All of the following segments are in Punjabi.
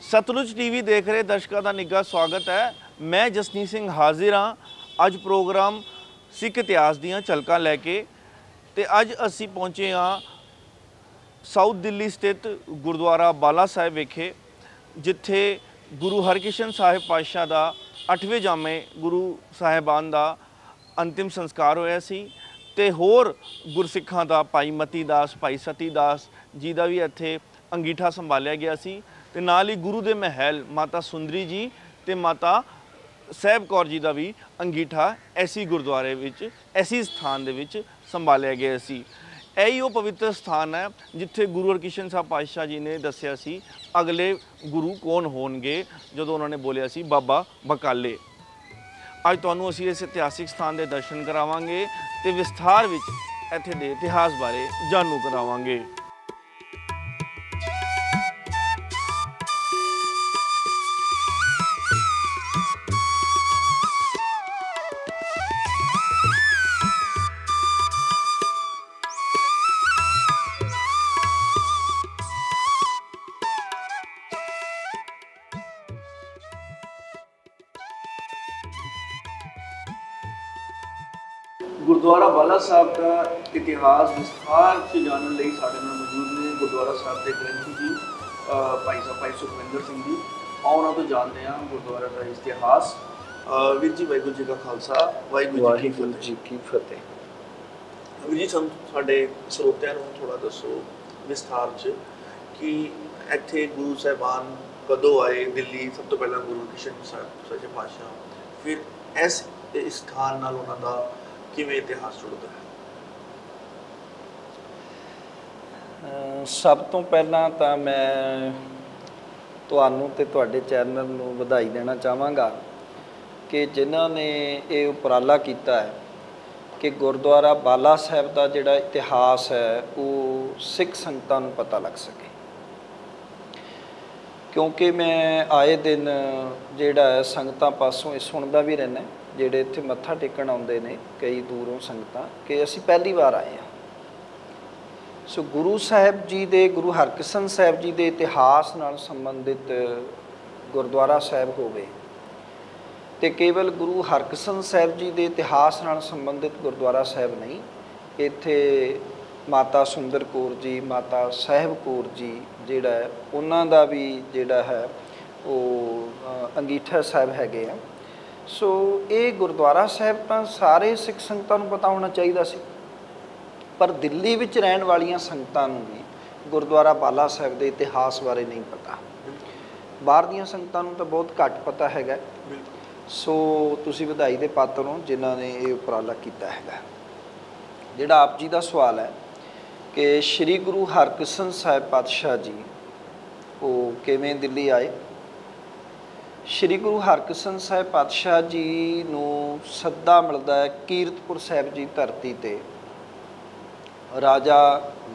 सतलुज टीवी देख रहे दर्शकों का निੱਘਾ स्वागत है। मैं जसनीत सिंह हाजिर हाँ। अज प्रोग्राम सिख इतिहास दीयां झलकां लैके ते अज असी पहुँचे हाँ साउथ दिल्ली स्थित गुरुद्वारा बाला साहिब विखे, जिथे गुरु हरकृष्ण साहिब पातशाह का 8वें जामे गुरु साहिबान का अंतिम संस्कार होया सी ते होर गुरसिखां का भाई मती दास, भाई सती दास जी का भी इत्थे अंगीठा संभालिया गया सी ते नाल ही गुरु दे महल माता सुंदरी जी ते माता साहिब कौर जी का भी अंगीठा ऐसी गुरुद्वारे विच ऐसी स्थान दे विच संभालिया गया सी। यही वो पवित्र स्थान है जिथे गुरु हरकृष्ण साहब पातशाह जी ने दसिया सी अगले गुरु कौन होणगे, जदों उन्होंने बोलिया सी बाबा बकाले। अज तुहानूं असीं इस इतिहासिक स्थान के दर्शन करावांगे ते विस्तार विच इत्थे दे इतिहास बारे जानू करावांगे। गुरुद्वारा बाला साहब का इतिहास विस्तार से जानने लिए साढ़े नाल मौजूद ने गुरुद्वारा साहब के ग्रंथी जी भाई सुखविंदर सिंह जी। आओ उन्होंने तो जानते हैं गुरुद्वारा का इतिहास। वीर जी वाहिगुरू जी का खालसा वाहिगुरू जी की फतेह। वीर जी साडे ਸਰੋਤਿਆਂ ਨੂੰ थोड़ा दसो विस्तार च कि इत्थे गुरु साहिबान कदों आए दिल्ली। सब तो पहला गुरु हरकृष्ण साहिब सच्चे पातशाह, फिर इस स्थान नाल उन्हां दा किवें इतिहास जुड़दा है। सब तो पहला तो मैं तुहानू ते तुहाडे चैनल नूं वधाई देना चाहांगा कि जिन्हां ने ये उपराला किया है कि गुरुद्वारा बाला साहिब का जिहड़ा इतिहास है वो सिख संगतां नूं पता लग सके। क्योंकि मैं आए दिन जिहड़ा संगतां पासों ये सुनदा भी रहना, जिहड़े इत्थे मत्था टेकण आउंदे ने कई दूरों संगतां कि असीं पहली बार आए हैं। सो गुरु साहिब जी दे गुरु हरकृष्ण साहिब जी दे इतिहास नाल संबंधित गुरुद्वारा साहिब होवे ते केवल गुरु हरकृष्ण साहिब जी दे इतिहास नाल संबंधित गुरुद्वारा साहिब नहीं, इत्थे माता सुंदर कौर जी, माता साहिब कौर जी जिहड़ा है उन्हां दा भी जिहड़ा है वो अंगीठा साहिब हैगे आ। सो ये गुरुद्वारा साहिब तो सारे सिख संगतां नूं पता होना चाहिए सी, पर दिल्ली विच रहण वालियां संगतां नूं भी गुरुद्वारा बाला साहिब के इतिहास बारे नहीं पता। बाहर दीयां संगतां नूं तो बहुत घट पता हैगा। सो तुसीं वधाई दे पात्र हो जिन्हां ने ये उपराला कीता हैगा। जिहड़ा आप जी का सवाल है कि श्री गुरु हरकृष्ण साहिब पातशाह जी वो किवें दिल्ली आए। श्री गुरु हरकृष्ण साहिब पातशाह जी नूं सद्दा मिलदा है कीरतपुर साहिब जी धरती ते। राजा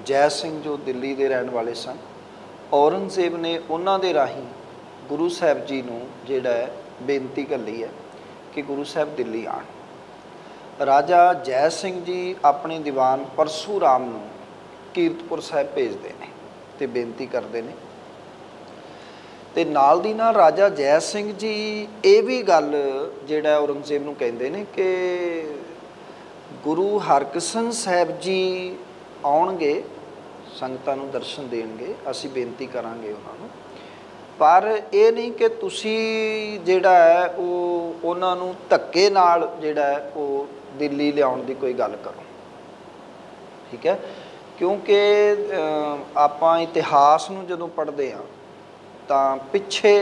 जय सिंह जो दिल्ली के रहने वाले सन, औरंगजेब ने उन्हां दे राही गुरु साहिब जी नूं जिहड़ा है बेनती घल्ली है कि गुरु साहिब दिल्ली आण। राजा जय सिंह जी अपने दीवान परशुराम नूं कीरतपुर साहिब भेजते हैं ते बेनती करते हैं। ते नाल दी नाल राजा जय सिंह जी ये भी गल जिहड़ा औरंगजेब नूं कहिंदे ने कि गुरु हरकृष्ण साहिब जी आउणगे, संगतां नूं दर्शन देणगे, असीं बेनती करांगे उन्हां नूं, पर ये नहीं कि तुसीं जिहड़ा है वो उन्हां नूं धक्के नाल जिहड़ा है वो दिल्ली लिआउण दी कोई गल करो। ठीक है, क्योंकि आपां इतिहास नूं जदों पढ़दे हां तां पिछे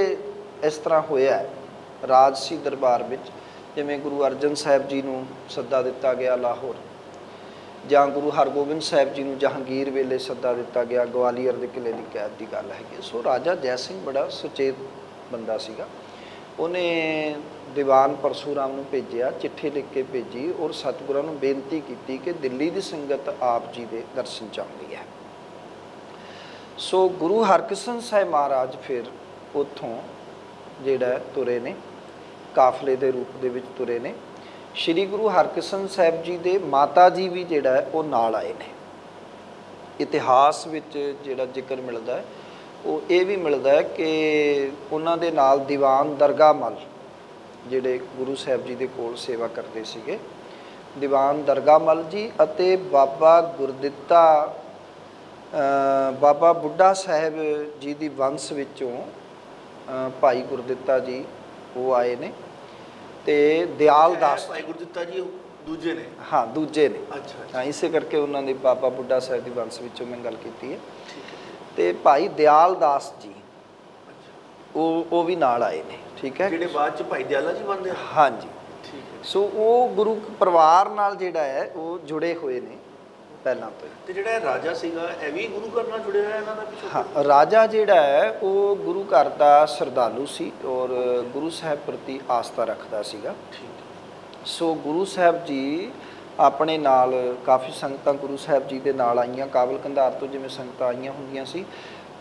इस तरह होया है राजसी दरबार विच, जिवें गुरु अर्जन साहिब जी नूं सद्दा दिता गया लाहौर, जां गुरु हरगोबिंद साहिब जी नूं जहांगीर वेले सद्दा दिता गया ग्वालियर दे किले दी कैद की गल है। सो राजा जय सिंह बड़ा सुचेत बंदा सीगा, उन्हें दीवान परशुराम नूं भेजिया, चिट्ठी लिख के भेजी और सतगुरां नूं बेनती की कि दिल्ली की संगत आप जी के दर्शन चाहती है। सो गुरु हरकृष्ण साहिब महाराज फिर उत्थों जिहड़ा तुरे ने काफले के रूप दे विच तुरे ने। श्री गुरु हरकृष्ण साहिब जी के माता जी भी जिहड़ा है वो नाल आए ने। इतिहास विच जिहड़ा जिक्र मिलता है ਉਹ ਇਹ ਵੀ ਮਿਲਦਾ ਹੈ ਕਿ ਉਹਨਾਂ ਦੇ ਨਾਲ ਦੀਵਾਨ ਦਰਗਾਹ ਮੱਲ ਜਿਹੜੇ ਗੁਰੂ ਸਾਹਿਬ ਜੀ ਦੇ ਕੋਲ ਸੇਵਾ ਕਰਦੇ ਸੀਗੇ, ਦੀਵਾਨ ਦਰਗਾਹ ਮੱਲ ਜੀ ਅਤੇ ਬਾਬਾ ਗੁਰਦਿੱਤਾ ਬਾਬਾ ਬੁੱਢਾ ਸਾਹਿਬ ਜੀ ਦੀ ਵੰਸ਼ ਵਿੱਚੋਂ ਭਾਈ ਗੁਰਦਿੱਤਾ ਜੀ ਉਹ ਆਏ ਨੇ, ਤੇ ਦਿਆਲ ਦਾਸ ਭਾਈ ਗੁਰਦਿੱਤਾ ਜੀ ਦੂਜੇ ਨੇ, ਹਾਂ ਦੂਜੇ ਨੇ। ਅੱਛਾ ਹਾਂ, ਇਸੇ ਕਰਕੇ ਉਹਨਾਂ ਦੇ ਬਾਬਾ ਬੁੱਢਾ ਸਾਹਿਬ ਦੀ ਵੰਸ਼ ਵਿੱਚੋਂ ਮੈਂ ਗੱਲ ਕੀਤੀ ਹੈ। ਤੇ ਭਾਈ ਦਿਆਲ ਦਾਸ ਜੀ ਉਹ ਵੀ ਨਾਲ ਆਏ ਨੇ, ਠੀਕ ਹੈ, ਜਿਹੜੇ ਬਾਅਦ ਚ ਭਾਈ ਦਿਆਲਾ ਜੀ ਬਣਦੇ ਆ। ਹਾਂਜੀ, ਠੀਕ ਹੈ। ਸੋ ਉਹ ਗੁਰੂ ਪਰਿਵਾਰ ਨਾਲ ਜਿਹੜਾ ਹੈ ਉਹ ਜੁੜੇ ਹੋਏ ਨੇ ਪਹਿਲਾਂ ਤੋਂ ਹੀ। ਤੇ ਜਿਹੜਾ ਇਹ ਰਾਜਾ ਸੀਗਾ ਇਹ ਵੀ ਗੁਰੂ ਘਰ ਨਾਲ ਜੁੜਿਆ ਹੋਇਆ ਇਹਨਾਂ ਦਾ ਪਿੱਛੋਂ? ਹਾਂ, ਰਾਜਾ ਜਿਹੜਾ ਹੈ ਉਹ ਗੁਰੂ ਘਰ ਦਾ ਸ਼ਰਧਾਲੂ ਸੀ ਔਰ ਗੁਰੂ ਸਾਹਿਬ ਪ੍ਰਤੀ ਆਸਥਾ ਰੱਖਦਾ ਸੀਗਾ। ਠੀਕ। ਸੋ ਗੁਰੂ ਸਾਹਿਬ ਜੀ ਆਪਣੇ ਨਾਲ ਕਾਫੀ ਸੰਗਤਾਂ ਗੁਰੂ ਸਾਹਿਬ ਜੀ ਦੇ ਨਾਲ ਆਈਆਂ, ਕਾਬਲ ਕੰਧਾਰ ਤੋਂ ਜਿਵੇਂ ਸੰਗਤਾਂ ਆਈਆਂ ਹੁੰਦੀਆਂ ਸੀ।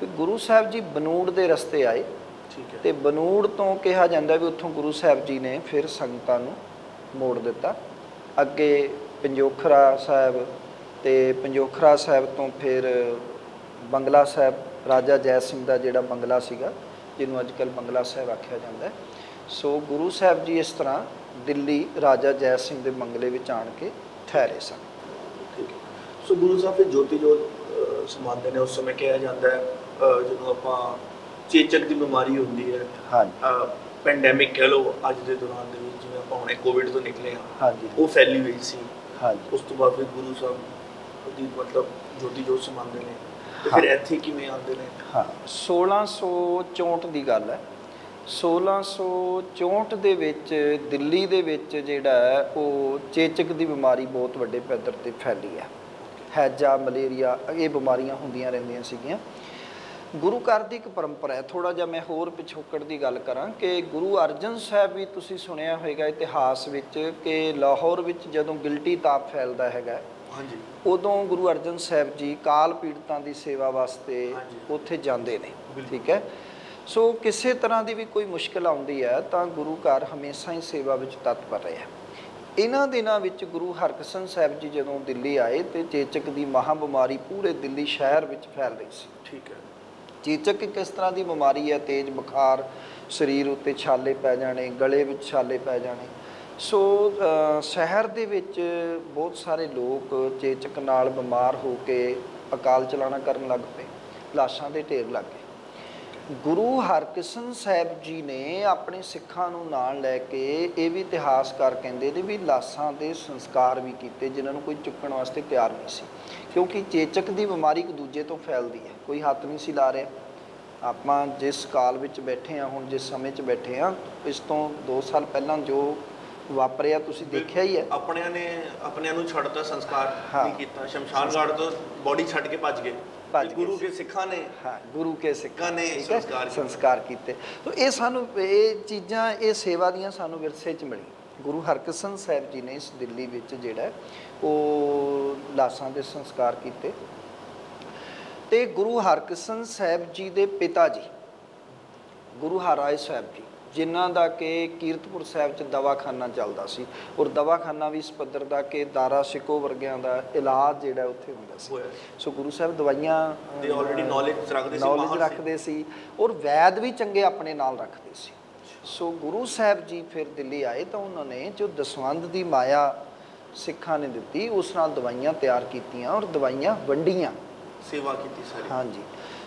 ਤੇ ਗੁਰੂ ਸਾਹਿਬ ਜੀ ਬਨੂੜ ਦੇ ਰਸਤੇ ਆਏ, ਠੀਕ ਹੈ, ਤੇ ਬਨੂੜ ਤੋਂ ਕਿਹਾ ਜਾਂਦਾ ਵੀ ਉੱਥੋਂ ਗੁਰੂ ਸਾਹਿਬ ਜੀ ਨੇ ਫਿਰ ਸੰਗਤਾਂ ਨੂੰ ਮੋੜ ਦਿੱਤਾ ਅੱਗੇ ਪੰਜੋਖਰਾ ਸਾਹਿਬ, ਤੇ ਪੰਜੋਖਰਾ ਸਾਹਿਬ ਤੋਂ ਫਿਰ ਬੰਗਲਾ ਸਾਹਿਬ, ਰਾਜਾ ਜੈ ਸਿੰਘ ਦਾ ਜਿਹੜਾ ਬੰਗਲਾ ਸੀਗਾ, ਜਿਹਨੂੰ ਅੱਜ ਕੱਲ੍ਹ ਬੰਗਲਾ ਸਾਹਿਬ ਆਖਿਆ ਜਾਂਦਾ ਹੈ। ਸੋ ਗੁਰੂ ਸਾਹਿਬ ਜੀ ਇਸ ਤਰ੍ਹਾਂ ਦਿੱਲੀ ਰਾਜਾ ਜੈ ਸਿੰਘ ਦੇ ਬੰਗਲੇ ਵਿੱਚ ਆਣ ਕੇ ਠਹਿਰੇ ਸਨ। ਠੀਕ ਹੈ। ਸੋ ਗੁਰੂ ਸਾਹਿਬ ਫਿਰ ਜੋਤੀ ਜੋਤ ਸਮਾਉਂਦੇ ਨੇ। ਉਸ ਸਮੇਂ ਕਿਹਾ ਜਾਂਦਾ ਹੈ ਜਦੋਂ ਆਪਾਂ ਚੇਚਕ ਦੀ ਬਿਮਾਰੀ ਹੁੰਦੀ ਹੈ, ਹਾਂਜੀ, ਪੈਂਡੈਮਿਕ ਕਹਿ ਲਓ ਅੱਜ ਦੇ ਦੌਰਾਨ ਦੇ ਵਿੱਚ, ਜਿਵੇਂ ਆਪਾਂ ਹੁਣੇ ਕੋਵਿਡ ਤੋਂ ਨਿਕਲੇ ਹਾਂ, ਹਾਂਜੀ, ਉਹ ਫੈਲੀ ਹੋਈ ਸੀ। ਹਾਂਜੀ। ਉਸ ਤੋਂ ਬਾਅਦ ਫਿਰ ਗੁਰੂ ਸਾਹਿਬ ਦੀ ਮਤਲਬ ਜੋਤੀ ਜੋਤ ਸਮਾਉਂਦੇ ਨੇ, ਤੇ ਫਿਰ ਇੱਥੇ ਕਿਵੇਂ ਆਉਂਦੇ ਨੇ? ਹਾਂ, 1664 ਦੀ ਗੱਲ ਹੈ। 1664 ਦੇ ਵਿੱਚ ਦਿੱਲੀ ਦੇ ਵਿੱਚ ਜਿਹੜਾ ਹੈ ਉਹ ਚੇਚਕ ਦੀ ਬਿਮਾਰੀ ਬਹੁਤ ਵੱਡੇ ਪੱਧਰ ਤੇ ਫੈਲੀ ਹੈ। ਹੈਜਾ, ਮਲੇਰੀਆ, ਇਹ ਬਿਮਾਰੀਆਂ ਹੁੰਦੀਆਂ ਰਹਿੰਦੀਆਂ ਸੀਗੀਆਂ। ਗੁਰੂ ਘਰ ਦੀ ਇੱਕ ਪਰੰਪਰਾ ਹੈ। ਥੋੜ੍ਹਾ ਜਿਹਾ ਮੈਂ ਹੋਰ ਪਿਛੋਕੜ ਦੀ ਗੱਲ ਕਰਾਂ ਕਿ ਗੁਰੂ ਅਰਜਨ ਸਾਹਿਬ ਵੀ ਤੁਸੀਂ ਸੁਣਿਆ ਹੋਵੇਗਾ ਇਤਿਹਾਸ ਵਿੱਚ ਕਿ ਲਾਹੌਰ ਵਿੱਚ ਜਦੋਂ ਗਿਲਟੀ ਤਾਪ ਫੈਲਦਾ ਹੈਗਾ, ਹਾਂਜੀ, ਉਦੋਂ ਗੁਰੂ ਅਰਜਨ ਸਾਹਿਬ ਜੀ ਕਾਲ ਪੀੜਤਾਂ ਦੀ ਸੇਵਾ ਵਾਸਤੇ ਉੱਥੇ ਜਾਂਦੇ ਨੇ, ਠੀਕ ਹੈ। ਸੋ ਕਿਸੇ ਤਰ੍ਹਾਂ ਦੀ ਵੀ ਕੋਈ ਮੁਸ਼ਕਿਲ ਆਉਂਦੀ ਹੈ ਤਾਂ ਗੁਰੂ ਘਰ ਹਮੇਸ਼ਾ ਹੀ ਸੇਵਾ ਵਿੱਚ ਤਤਪਰ ਰਿਹਾ। ਇਹਨਾਂ ਦਿਨਾਂ ਵਿੱਚ ਗੁਰੂ ਹਰਕ੍ਰਿਸ਼ਨ ਸਾਹਿਬ ਜੀ ਜਦੋਂ ਦਿੱਲੀ ਆਏ ਤੇ ਚੇਚਕ ਦੀ ਮਹਾਂ ਬਿਮਾਰੀ ਪੂਰੇ ਦਿੱਲੀ ਸ਼ਹਿਰ ਵਿੱਚ ਫੈਲ ਰਹੀ ਸੀ। ਠੀਕ ਹੈ। ਚੇਚਕ ਕਿਸ ਤਰ੍ਹਾਂ ਦੀ ਬਿਮਾਰੀ ਹੈ? ਤੇਜ਼ ਬੁਖਾਰ, ਸਰੀਰ ਉੱਤੇ ਛਾਲੇ ਪੈ ਜਾਣੇ, ਗਲੇ ਵਿੱਚ ਛਾਲੇ ਪੈ ਜਾਣੇ। ਸੋ ਸ਼ਹਿਰ ਦੇ ਵਿੱਚ ਬਹੁਤ ਸਾਰੇ ਲੋਕ ਚੇਚਕ ਨਾਲ ਬਿਮਾਰ ਹੋ ਕੇ ਅਕਾਲ ਚਲਾਣਾ ਕਰਨ ਲੱਗ ਪਏ, ਲਾਸ਼ਾਂ ਦੇ ਢੇਰ ਲੱਗ ਗਏ। ਗੁਰੂ ਹਰਕ੍ਰਿਸ਼ਨ ਸਾਹਿਬ ਜੀ ਨੇ ਆਪਣੇ ਸਿੱਖਾਂ ਨੂੰ ਨਾਲ ਲੈ ਕੇ ਇਹ ਵੀ ਇਤਿਹਾਸਕਾਰ ਕਹਿੰਦੇ ਨੇ ਵੀ ਲਾਸ਼ਾਂ ਦੇ ਸੰਸਕਾਰ ਵੀ ਕੀਤੇ ਜਿਨ੍ਹਾਂ ਨੂੰ ਕੋਈ ਚੁੱਕਣ ਵਾਸਤੇ ਤਿਆਰ ਨਹੀਂ ਸੀ, ਕਿਉਂਕਿ ਚੇਚਕ ਦੀ ਬਿਮਾਰੀ ਇੱਕ ਦੂਜੇ ਤੋਂ ਫੈਲਦੀ ਹੈ, ਕੋਈ ਹੱਥ ਨਹੀਂ ਸੀ ਲਾ ਰਿਹਾ। ਆਪਾਂ ਜਿਸ ਕਾਲ ਵਿੱਚ ਬੈਠੇ ਹਾਂ, ਹੁਣ ਜਿਸ ਸਮੇਂ 'ਚ ਬੈਠੇ ਹਾਂ, ਇਸ ਤੋਂ 2 ਸਾਲ ਪਹਿਲਾਂ ਜੋ ਵਾਪਰਿਆ ਤੁਸੀਂ ਦੇਖਿਆ ਹੀ ਹੈ। ਆਪਣਿਆਂ ਨੂੰ ਛੱਡਤਾ, ਸੰਸਕਾਰ ਨਹੀਂ ਕੀਤਾ, ਸ਼ਮਸ਼ਾਨ ਘਾਟ ਤੋਂ ਬੋਡੀ ਛੱਡ ਕੇ ਭੱਜ ਗਏ। ਗੁਰੂ ਕੇ ਸਿੱਖਾਂ ਨੇ, ਹਾਂ, ਗੁਰੂ ਕੇ ਸਿੱਖਾਂ ਨੇ ਸੰਸਕਾਰ ਕੀਤੇ। ਤਾਂ ਇਹ ਸਾਨੂੰ ਇਹ ਚੀਜ਼ਾਂ, ਇਹ ਸੇਵਾ ਦੀਆਂ ਸਾਨੂੰ ਵਿਰਸੇ 'ਚ ਮਿਲੀ। ਗੁਰੂ ਹਰਕ੍ਰਿਸ਼ਨ ਸਾਹਿਬ ਜੀ ਨੇ ਇਸ ਦਿੱਲੀ ਵਿੱਚ ਜਿਹੜਾ ਉਹ ਲਾਸ਼ਾਂ ਦੇ ਸੰਸਕਾਰ ਕੀਤੇ। ਤੇ ਗੁਰੂ ਹਰਕ੍ਰਿਸ਼ਨ ਸਾਹਿਬ ਜੀ ਦੇ ਪਿਤਾ ਜੀ ਗੁਰੂ ਹਰਿਰਾਏ ਸਾਹਿਬ ਜੀ, ਜਿਨ੍ਹਾਂ ਦਾ ਕਿ ਕੀਰਤਪੁਰ ਸਾਹਿਬ 'ਚ ਦਵਾਖਾਨਾ ਚੱਲਦਾ ਸੀ, ਔਰ ਦਵਾਖਾਨਾ ਵੀ ਇਸ ਪੱਧਰ ਦਾ ਕਿ ਦਾਰਾ ਸਿਕੋ ਵਰਗਿਆਂ ਦਾ ਇਲਾਜ ਜਿਹੜਾ ਉੱਥੇ ਹੁੰਦਾ ਸੀ। ਸੋ ਗੁਰੂ ਸਾਹਿਬ ਦਵਾਈਆਂ ਦੇ ਆਲਰੇਡੀ ਨੌਲੇਜ ਰੱਖਦੇ ਸੀ ਔਰ ਵੈਦ ਵੀ ਚੰਗੇ ਆਪਣੇ ਨਾਲ ਰੱਖਦੇ ਸੀ। ਸੋ ਗੁਰੂ ਸਾਹਿਬ ਜੀ ਫਿਰ ਦਿੱਲੀ ਆਏ ਤਾਂ ਉਹਨਾਂ ਨੇ ਜੋ ਦਸਵੰਧ ਦੀ ਮਾਇਆ ਸਿੱਖਾਂ ਨੇ ਦਿੱਤੀ, ਉਸ ਨਾਲ ਦਵਾਈਆਂ ਤਿਆਰ ਕੀਤੀਆਂ ਔਰ ਦਵਾਈਆਂ ਵੰਡੀਆਂ, ਸੇਵਾ ਕੀਤੀ ਸਾਰੀ। ਹਾਂਜੀ।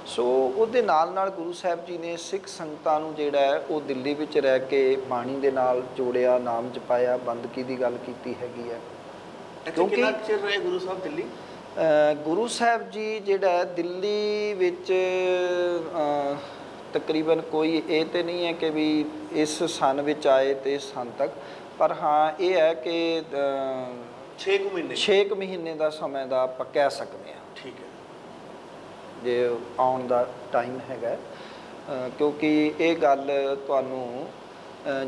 ਸੋ ਉਹਦੇ ਨਾਲ ਨਾਲ ਗੁਰੂ ਸਾਹਿਬ ਜੀ ਨੇ ਸਿੱਖ ਸੰਗਤਾਂ ਨੂੰ ਜਿਹੜਾ ਹੈ ਉਹ ਦਿੱਲੀ ਵਿੱਚ ਰਹਿ ਕੇ ਬਾਣੀ ਦੇ ਨਾਲ ਜੋੜਿਆ, ਨਾਮ ਜਪਾਇਆ, ਬੰਦਗੀ ਦੀ ਗੱਲ ਕੀਤੀ ਹੈਗੀ ਹੈ। ਕਿਉਂਕਿ ਕਿੰਨਾ ਚਿਰ ਰਹੇ ਗੁਰੂ ਸਾਹਿਬ ਦਿੱਲੀ? ਗੁਰੂ ਸਾਹਿਬ ਜੀ ਜਿਹੜਾ ਹੈ ਦਿੱਲੀ ਵਿੱਚ ਤਕਰੀਬਨ ਕੋਈ ਇਹ ਤੇ ਨਹੀਂ ਹੈ ਕਿ ਵੀ ਇਸ ਸਨ ਵਿੱਚ ਆਏ ਤੇ ਇਸ ਸਨ ਤੱਕ, ਪਰ ਹਾਂ ਇਹ ਹੈ ਕਿ 6 ਮਹੀਨੇ ਦਾ ਸਮੇਂ ਦਾ ਆਪਾਂ ਕਹਿ ਸਕਦੇ ਹਾਂ। ਠੀਕ ਹੈ, ਜੇ ਆਉਣ ਦਾ ਟਾਈਮ ਹੈਗਾ, ਕਿਉਂਕਿ ਇਹ ਗੱਲ ਤੁਹਾਨੂੰ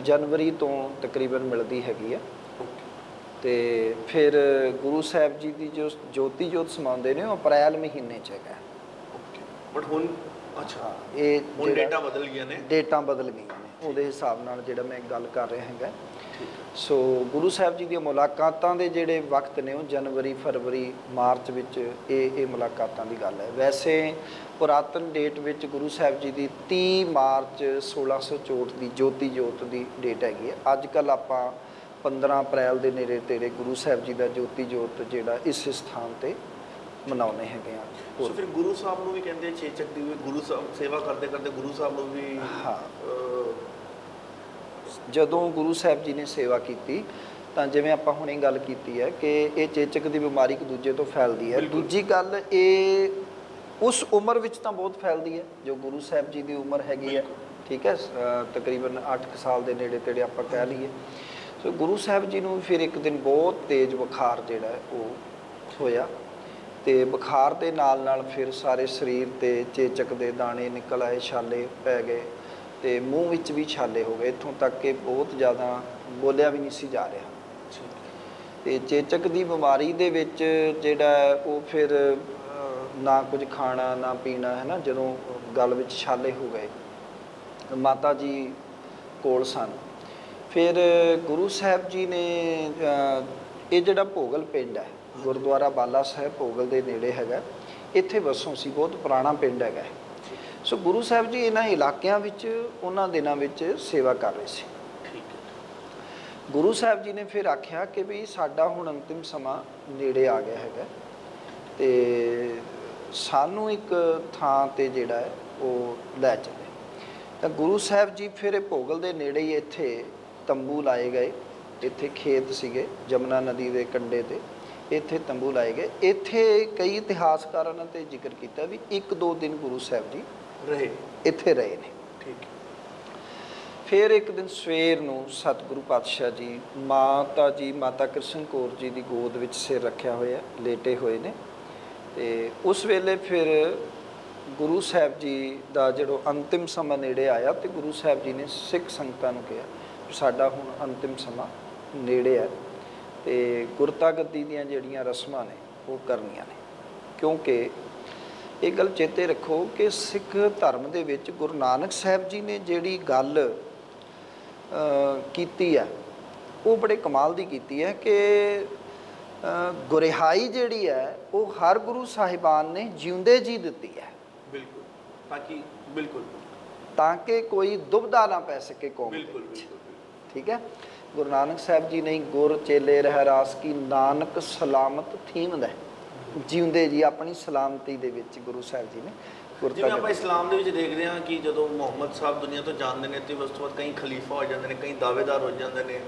ਜਨਵਰੀ ਤੋਂ ਤਕਰੀਬਨ ਮਿਲਦੀ ਹੈਗੀ ਹੈ। ਤੇ ਫਿਰ ਗੁਰੂ ਸਾਹਿਬ ਜੀ ਦੀ ਜੋ ਜੋਤੀ ਜੋਤ ਸਮਾਉਂਦੇ ਨੇ ਉਹ ਅਪ੍ਰੈਲ ਮਹੀਨੇ 'ਚ ਹੈਗਾ। ਬਟ ਹੁਣ ਅੱਛਾ, ਇਹ ਹੁਣ ਡੇਟਾਂ ਬਦਲ ਗਈਆਂ ਨੇ, ਡੇਟਾਂ ਬਦਲ ਗਈਆਂ ਨੇ। ਉਹਦੇ ਹਿਸਾਬ ਨਾਲ ਜਿਹੜਾ ਮੈਂ ਗੱਲ ਕਰ ਰਿਹਾ ਹੈਗਾ। ਸੋ ਗੁਰੂ ਸਾਹਿਬ ਜੀ ਦੀਆਂ ਮੁਲਾਕਾਤਾਂ ਦੇ ਜਿਹੜੇ ਵਕਤ ਨੇ ਉਹ ਜਨਵਰੀ, ਫਰਵਰੀ, ਮਾਰਚ ਵਿੱਚ ਇਹ ਮੁਲਾਕਾਤਾਂ ਦੀ ਗੱਲ ਹੈ। ਵੈਸੇ ਪੁਰਾਤਨ ਡੇਟ ਵਿੱਚ ਗੁਰੂ ਸਾਹਿਬ ਜੀ ਦੀ 30 ਮਾਰਚ 1664 ਦੀ ਜੋਤੀ ਜੋਤ ਦੀ ਡੇਟ ਹੈਗੀ ਹੈ। ਅੱਜ ਕੱਲ੍ਹ ਆਪਾਂ 15 ਅਪ੍ਰੈਲ ਦੇ ਨੇੜੇ ਤੇੜੇ ਗੁਰੂ ਸਾਹਿਬ ਜੀ ਦਾ ਜੋਤੀ ਜੋਤ ਜਿਹੜਾ ਇਸ ਸਥਾਨ 'ਤੇ ਮਨਾਉਂਦੇ ਹੈਗੇ ਆ। ਸੋ ਫਿਰ ਗੁਰੂ ਸਾਹਿਬ ਨੂੰ ਵੀ ਕਹਿੰਦੇ ਚੇਚਕ ਦੀ ਗੁਰੂ ਸਾਹਿਬ ਸੇਵਾ ਕਰਦੇ ਕਰਦੇ ਗੁਰੂ ਸਾਹਿਬ ਨੂੰ ਵੀ ਹਾਂ, ਜਦੋਂ ਗੁਰੂ ਸਾਹਿਬ ਜੀ ਨੇ ਸੇਵਾ ਕੀਤੀ ਤਾਂ ਜਿਵੇਂ ਆਪਾਂ ਹੁਣੇ ਗੱਲ ਕੀਤੀ ਹੈ ਕਿ ਇਹ ਚੇਚਕ ਦੀ ਬਿਮਾਰੀ ਇੱਕ ਦੂਜੇ ਤੋਂ ਫੈਲਦੀ ਹੈ। ਦੂਜੀ ਗੱਲ, ਇਹ ਉਸ ਉਮਰ ਵਿੱਚ ਤਾਂ ਬਹੁਤ ਫੈਲਦੀ ਹੈ ਜੋ ਗੁਰੂ ਸਾਹਿਬ ਜੀ ਦੀ ਉਮਰ ਹੈਗੀ ਹੈ, ਠੀਕ ਹੈ, ਤਕਰੀਬਨ 8 ਸਾਲ ਦੇ ਨੇੜੇ ਤੇੜੇ ਆਪਾਂ ਕਹਿ ਲਈਏ। ਸੋ ਗੁਰੂ ਸਾਹਿਬ ਜੀ ਨੂੰ ਫਿਰ ਇੱਕ ਦਿਨ ਬਹੁਤ ਤੇਜ਼ ਬੁਖਾਰ ਜਿਹੜਾ ਉਹ ਹੋਇਆ, ਅਤੇ ਬੁਖਾਰ ਦੇ ਨਾਲ ਫਿਰ ਸਾਰੇ ਸਰੀਰ 'ਤੇ ਚੇਚਕ ਦੇ ਦਾਣੇ ਨਿਕਲ ਆਏ, ਛਾਲੇ ਪੈ ਗਏ ਅਤੇ ਮੂੰਹ ਵਿੱਚ ਵੀ ਛਾਲੇ ਹੋ ਗਏ, ਇੱਥੋਂ ਤੱਕ ਕਿ ਬਹੁਤ ਜ਼ਿਆਦਾ ਬੋਲਿਆ ਵੀ ਨਹੀਂ ਸੀ ਜਾ ਰਿਹਾ। ਅਤੇ ਚੇਚਕ ਦੀ ਬਿਮਾਰੀ ਦੇ ਵਿੱਚ ਜਿਹੜਾ ਉਹ ਫਿਰ ਨਾ ਕੁਝ ਖਾਣਾ ਨਾ ਪੀਣਾ, ਹੈ ਨਾ। ਜਦੋਂ ਗਲ ਵਿੱਚ ਛਾਲੇ ਹੋ ਗਏ, ਮਾਤਾ ਜੀ ਕੋਲ ਸਨ। ਫਿਰ ਗੁਰੂ ਸਾਹਿਬ ਜੀ ਨੇ ਇਹ ਜਿਹੜਾ ਭੋਗਲ ਪਿੰਡ ਹੈ, ਗੁਰਦੁਆਰਾ ਬਾਲਾ ਸਾਹਿਬ ਭੋਗਲ ਦੇ ਨੇੜੇ ਹੈਗਾ, ਇੱਥੇ ਵਸੋਂ ਸੀ, ਬਹੁਤ ਪੁਰਾਣਾ ਪਿੰਡ ਹੈਗਾ। ਸੋ ਗੁਰੂ ਸਾਹਿਬ ਜੀ ਇਹਨਾਂ ਇਲਾਕਿਆਂ ਵਿੱਚ ਉਹਨਾਂ ਦਿਨਾਂ ਵਿੱਚ ਸੇਵਾ ਕਰ ਰਹੇ ਸੀ। ਗੁਰੂ ਸਾਹਿਬ ਜੀ ਨੇ ਫਿਰ ਆਖਿਆ ਕਿ ਵੀ ਸਾਡਾ ਹੁਣ ਅੰਤਿਮ ਸਮਾਂ ਨੇੜੇ ਆ ਗਿਆ ਹੈਗਾ ਅਤੇ ਸਾਨੂੰ ਇੱਕ ਥਾਂ 'ਤੇ ਜਿਹੜਾ ਹੈ ਉਹ ਲੈ ਚੱਲੇ। ਤਾਂ ਗੁਰੂ ਸਾਹਿਬ ਜੀ ਫਿਰ ਭੋਗਲ ਦੇ ਨੇੜੇ ਹੀ ਇੱਥੇ ਤੰਬੂ ਲਾਏ ਗਏ। ਇੱਥੇ ਖੇਤ ਸੀਗੇ ਜਮਨਾ ਨਦੀ ਦੇ ਕੰਢੇ 'ਤੇ, ਇੱਥੇ ਤੰਬੂ ਲਾਏ ਗਏ। ਇੱਥੇ ਕਈ ਇਤਿਹਾਸਕਾਰਾਂ ਨੇ ਤੇ ਜ਼ਿਕਰ ਕੀਤਾ ਵੀ 1-2 ਦਿਨ ਗੁਰੂ ਸਾਹਿਬ ਜੀ ਇੱਥੇ ਰਹੇ ਨੇ। ਠੀਕ ਹੈ। ਫਿਰ ਇੱਕ ਦਿਨ ਸਵੇਰ ਨੂੰ ਸਤਿਗੁਰੂ ਪਾਤਸ਼ਾਹ ਜੀ ਮਾਤਾ ਕ੍ਰਿਸ਼ਨ ਕੌਰ ਜੀ ਦੀ ਗੋਦ ਵਿੱਚ ਸਿਰ ਰੱਖਿਆ ਹੋਇਆ, ਲੇਟੇ ਹੋਏ ਨੇ। ਅਤੇ ਉਸ ਵੇਲੇ ਫਿਰ ਗੁਰੂ ਸਾਹਿਬ ਜੀ ਦਾ ਜਦੋਂ ਅੰਤਿਮ ਸਮਾਂ ਨੇੜੇ ਆਇਆ ਅਤੇ ਗੁਰੂ ਸਾਹਿਬ ਜੀ ਨੇ ਸਿੱਖ ਸੰਗਤਾਂ ਨੂੰ ਕਿਹਾ ਸਾਡਾ ਹੁਣ ਅੰਤਿਮ ਸਮਾਂ ਨੇੜੇ ਹੈ ਅਤੇ ਗੁਰਤਾ ਗੱਦੀ ਦੀਆਂ ਜਿਹੜੀਆਂ ਰਸਮਾਂ ਨੇ ਉਹ ਕਰਨੀਆਂ ਨੇ। ਕਿਉਂਕਿ ਇਹ ਗੱਲ ਚੇਤੇ ਰੱਖੋ ਕਿ ਸਿੱਖ ਧਰਮ ਦੇ ਵਿੱਚ ਗੁਰੂ ਨਾਨਕ ਸਾਹਿਬ ਜੀ ਨੇ ਜਿਹੜੀ ਗੱਲ ਕੀਤੀ ਹੈ ਉਹ ਬੜੇ ਕਮਾਲ ਦੀ ਕੀਤੀ ਹੈ ਕਿ ਗੁਰਿਹਾਈ ਜਿਹੜੀ ਹੈ ਉਹ ਹਰ ਗੁਰੂ ਸਾਹਿਬਾਨ ਨੇ ਜਿਉਂਦੇ ਜੀ ਦਿੱਤੀ ਹੈ। ਬਿਲਕੁਲ ਤਾਂ ਕਿ ਕੋਈ ਦੁਬਦਾ ਨਾ ਪੈ ਸਕੇ ਕੌਮ ਵਿੱਚ। ਠੀਕ ਹੈ। ਗੁਰੂ ਨਾਨਕ ਸਾਹਿਬ ਜੀ ਨੇ ਗੁਰ ਚੇਲੇ ਰਹਿ ਰਾਸ ਕੀ ਨਾਨਕ ਸਲਾਮਤ ਥੀਮਦਾ ਜਿਉਂਦੇ ਜੀ ਆਪਣੀ ਸਲਾਮਤੀ ਦੇ ਵਿੱਚ ਗੁਰੂ ਸਾਹਿਬ ਜੀ ਨੇ। ਜਿਵੇਂ ਆਪਾਂ ਇਸਲਾਮ ਦੇ ਵਿੱਚ ਦੇਖਦੇ ਹਾਂ ਕਿ ਜਦੋਂ ਮੁਹੰਮਦ ਸਾਹਿਬ ਦੁਨੀਆ ਤੋਂ ਜਾਂਦੇ ਨੇ ਅਤੇ ਉਸ ਤੋਂ ਬਾਅਦ ਕਈ ਖਲੀਫਾ ਹੋ ਜਾਂਦੇ ਨੇ, ਕਈ ਦਾਅਵੇਦਾਰ ਹੋ ਜਾਂਦੇ ਨੇ।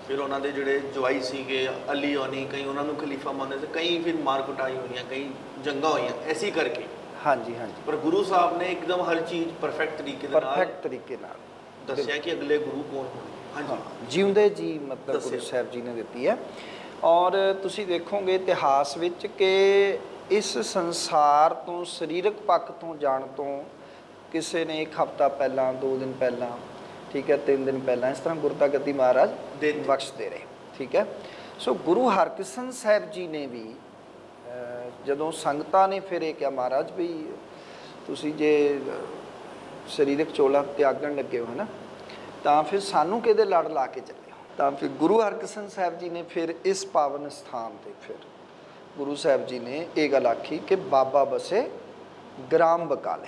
ਫਿਰ ਉਹਨਾਂ ਦੇ ਜਿਹੜੇ ਜਵਾਈ ਸੀਗੇ ਅਲੀ ਹੋਣੀ, ਕਈ ਉਹਨਾਂ ਨੂੰ ਖਲੀਫਾ ਮੰਨਦੇ ਸੀ, ਕਈ ਫਿਰ ਮਾਰ ਕੁਟਾਈ ਹੋਈਆਂ, ਕਈ ਜੰਗਾਂ ਹੋਈਆਂ, ਐਸੀ ਕਰਕੇ। ਹਾਂਜੀ। ਪਰ ਗੁਰੂ ਸਾਹਿਬ ਨੇ ਇੱਕਦਮ ਹਰ ਚੀਜ਼ ਪਰਫੈਕਟ ਤਰੀਕੇ ਨਾਲ ਦੱਸਿਆ ਕਿ ਅਗਲੇ ਗੁਰੂ ਕੌਣ ਹੋਣਗੇ। ਹਾਂਜੀ, ਜਿਉਂਦੇ ਜੀ ਮਤਲਬ ਗੁਰੂ ਸਾਹਿਬ ਜੀ ਨੇ ਦਿੱਤੀ ਹੈ। ਔਰ ਤੁਸੀਂ ਦੇਖੋਗੇ ਇਤਿਹਾਸ ਵਿੱਚ ਕਿ ਇਸ ਸੰਸਾਰ ਤੋਂ ਸਰੀਰਕ ਪੱਖ ਤੋਂ ਜਾਣ ਤੋਂ ਕਿਸੇ ਨੇ 1 ਹਫ਼ਤਾ ਪਹਿਲਾਂ, 2 ਦਿਨ ਪਹਿਲਾਂ, ਠੀਕ ਹੈ, 3 ਦਿਨ ਪਹਿਲਾਂ, ਇਸ ਤਰ੍ਹਾਂ ਗੁਰਤਾ ਗੱਦੀ ਮਹਾਰਾਜ ਬਖਸ਼ਦੇ ਰਹੇ। ਠੀਕ ਹੈ। ਸੋ ਗੁਰੂ ਹਰਕ੍ਰਿਸ਼ਨ ਸਾਹਿਬ ਜੀ ਨੇ ਵੀ ਜਦੋਂ ਸੰਗਤਾਂ ਨੇ ਫਿਰ ਇਹ ਕਿਹਾ ਮਹਾਰਾਜ ਵੀ ਤੁਸੀਂ ਜੇ ਸਰੀਰਕ ਚੋਲਾ ਤਿਆਗਣ ਲੱਗੇ ਹੋ ਹੈ ਨਾ, ਤਾਂ ਫਿਰ ਸਾਨੂੰ ਕਿਹਦੇ ਲੜ ਲਾ ਕੇ ਚੱਲੇ ਹੋ। ਤਾਂ ਫਿਰ ਗੁਰੂ ਹਰਕ੍ਰਿਸ਼ਨ ਸਾਹਿਬ ਜੀ ਨੇ ਫਿਰ ਇਸ ਪਾਵਨ ਸਥਾਨ 'ਤੇ ਫਿਰ ਗੁਰੂ ਸਾਹਿਬ ਜੀ ਨੇ ਇਹ ਗੱਲ ਆਖੀ ਕਿ ਬਾਬਾ ਬਸੇ ਗ੍ਰਾਮ ਬਕਾਲੇ।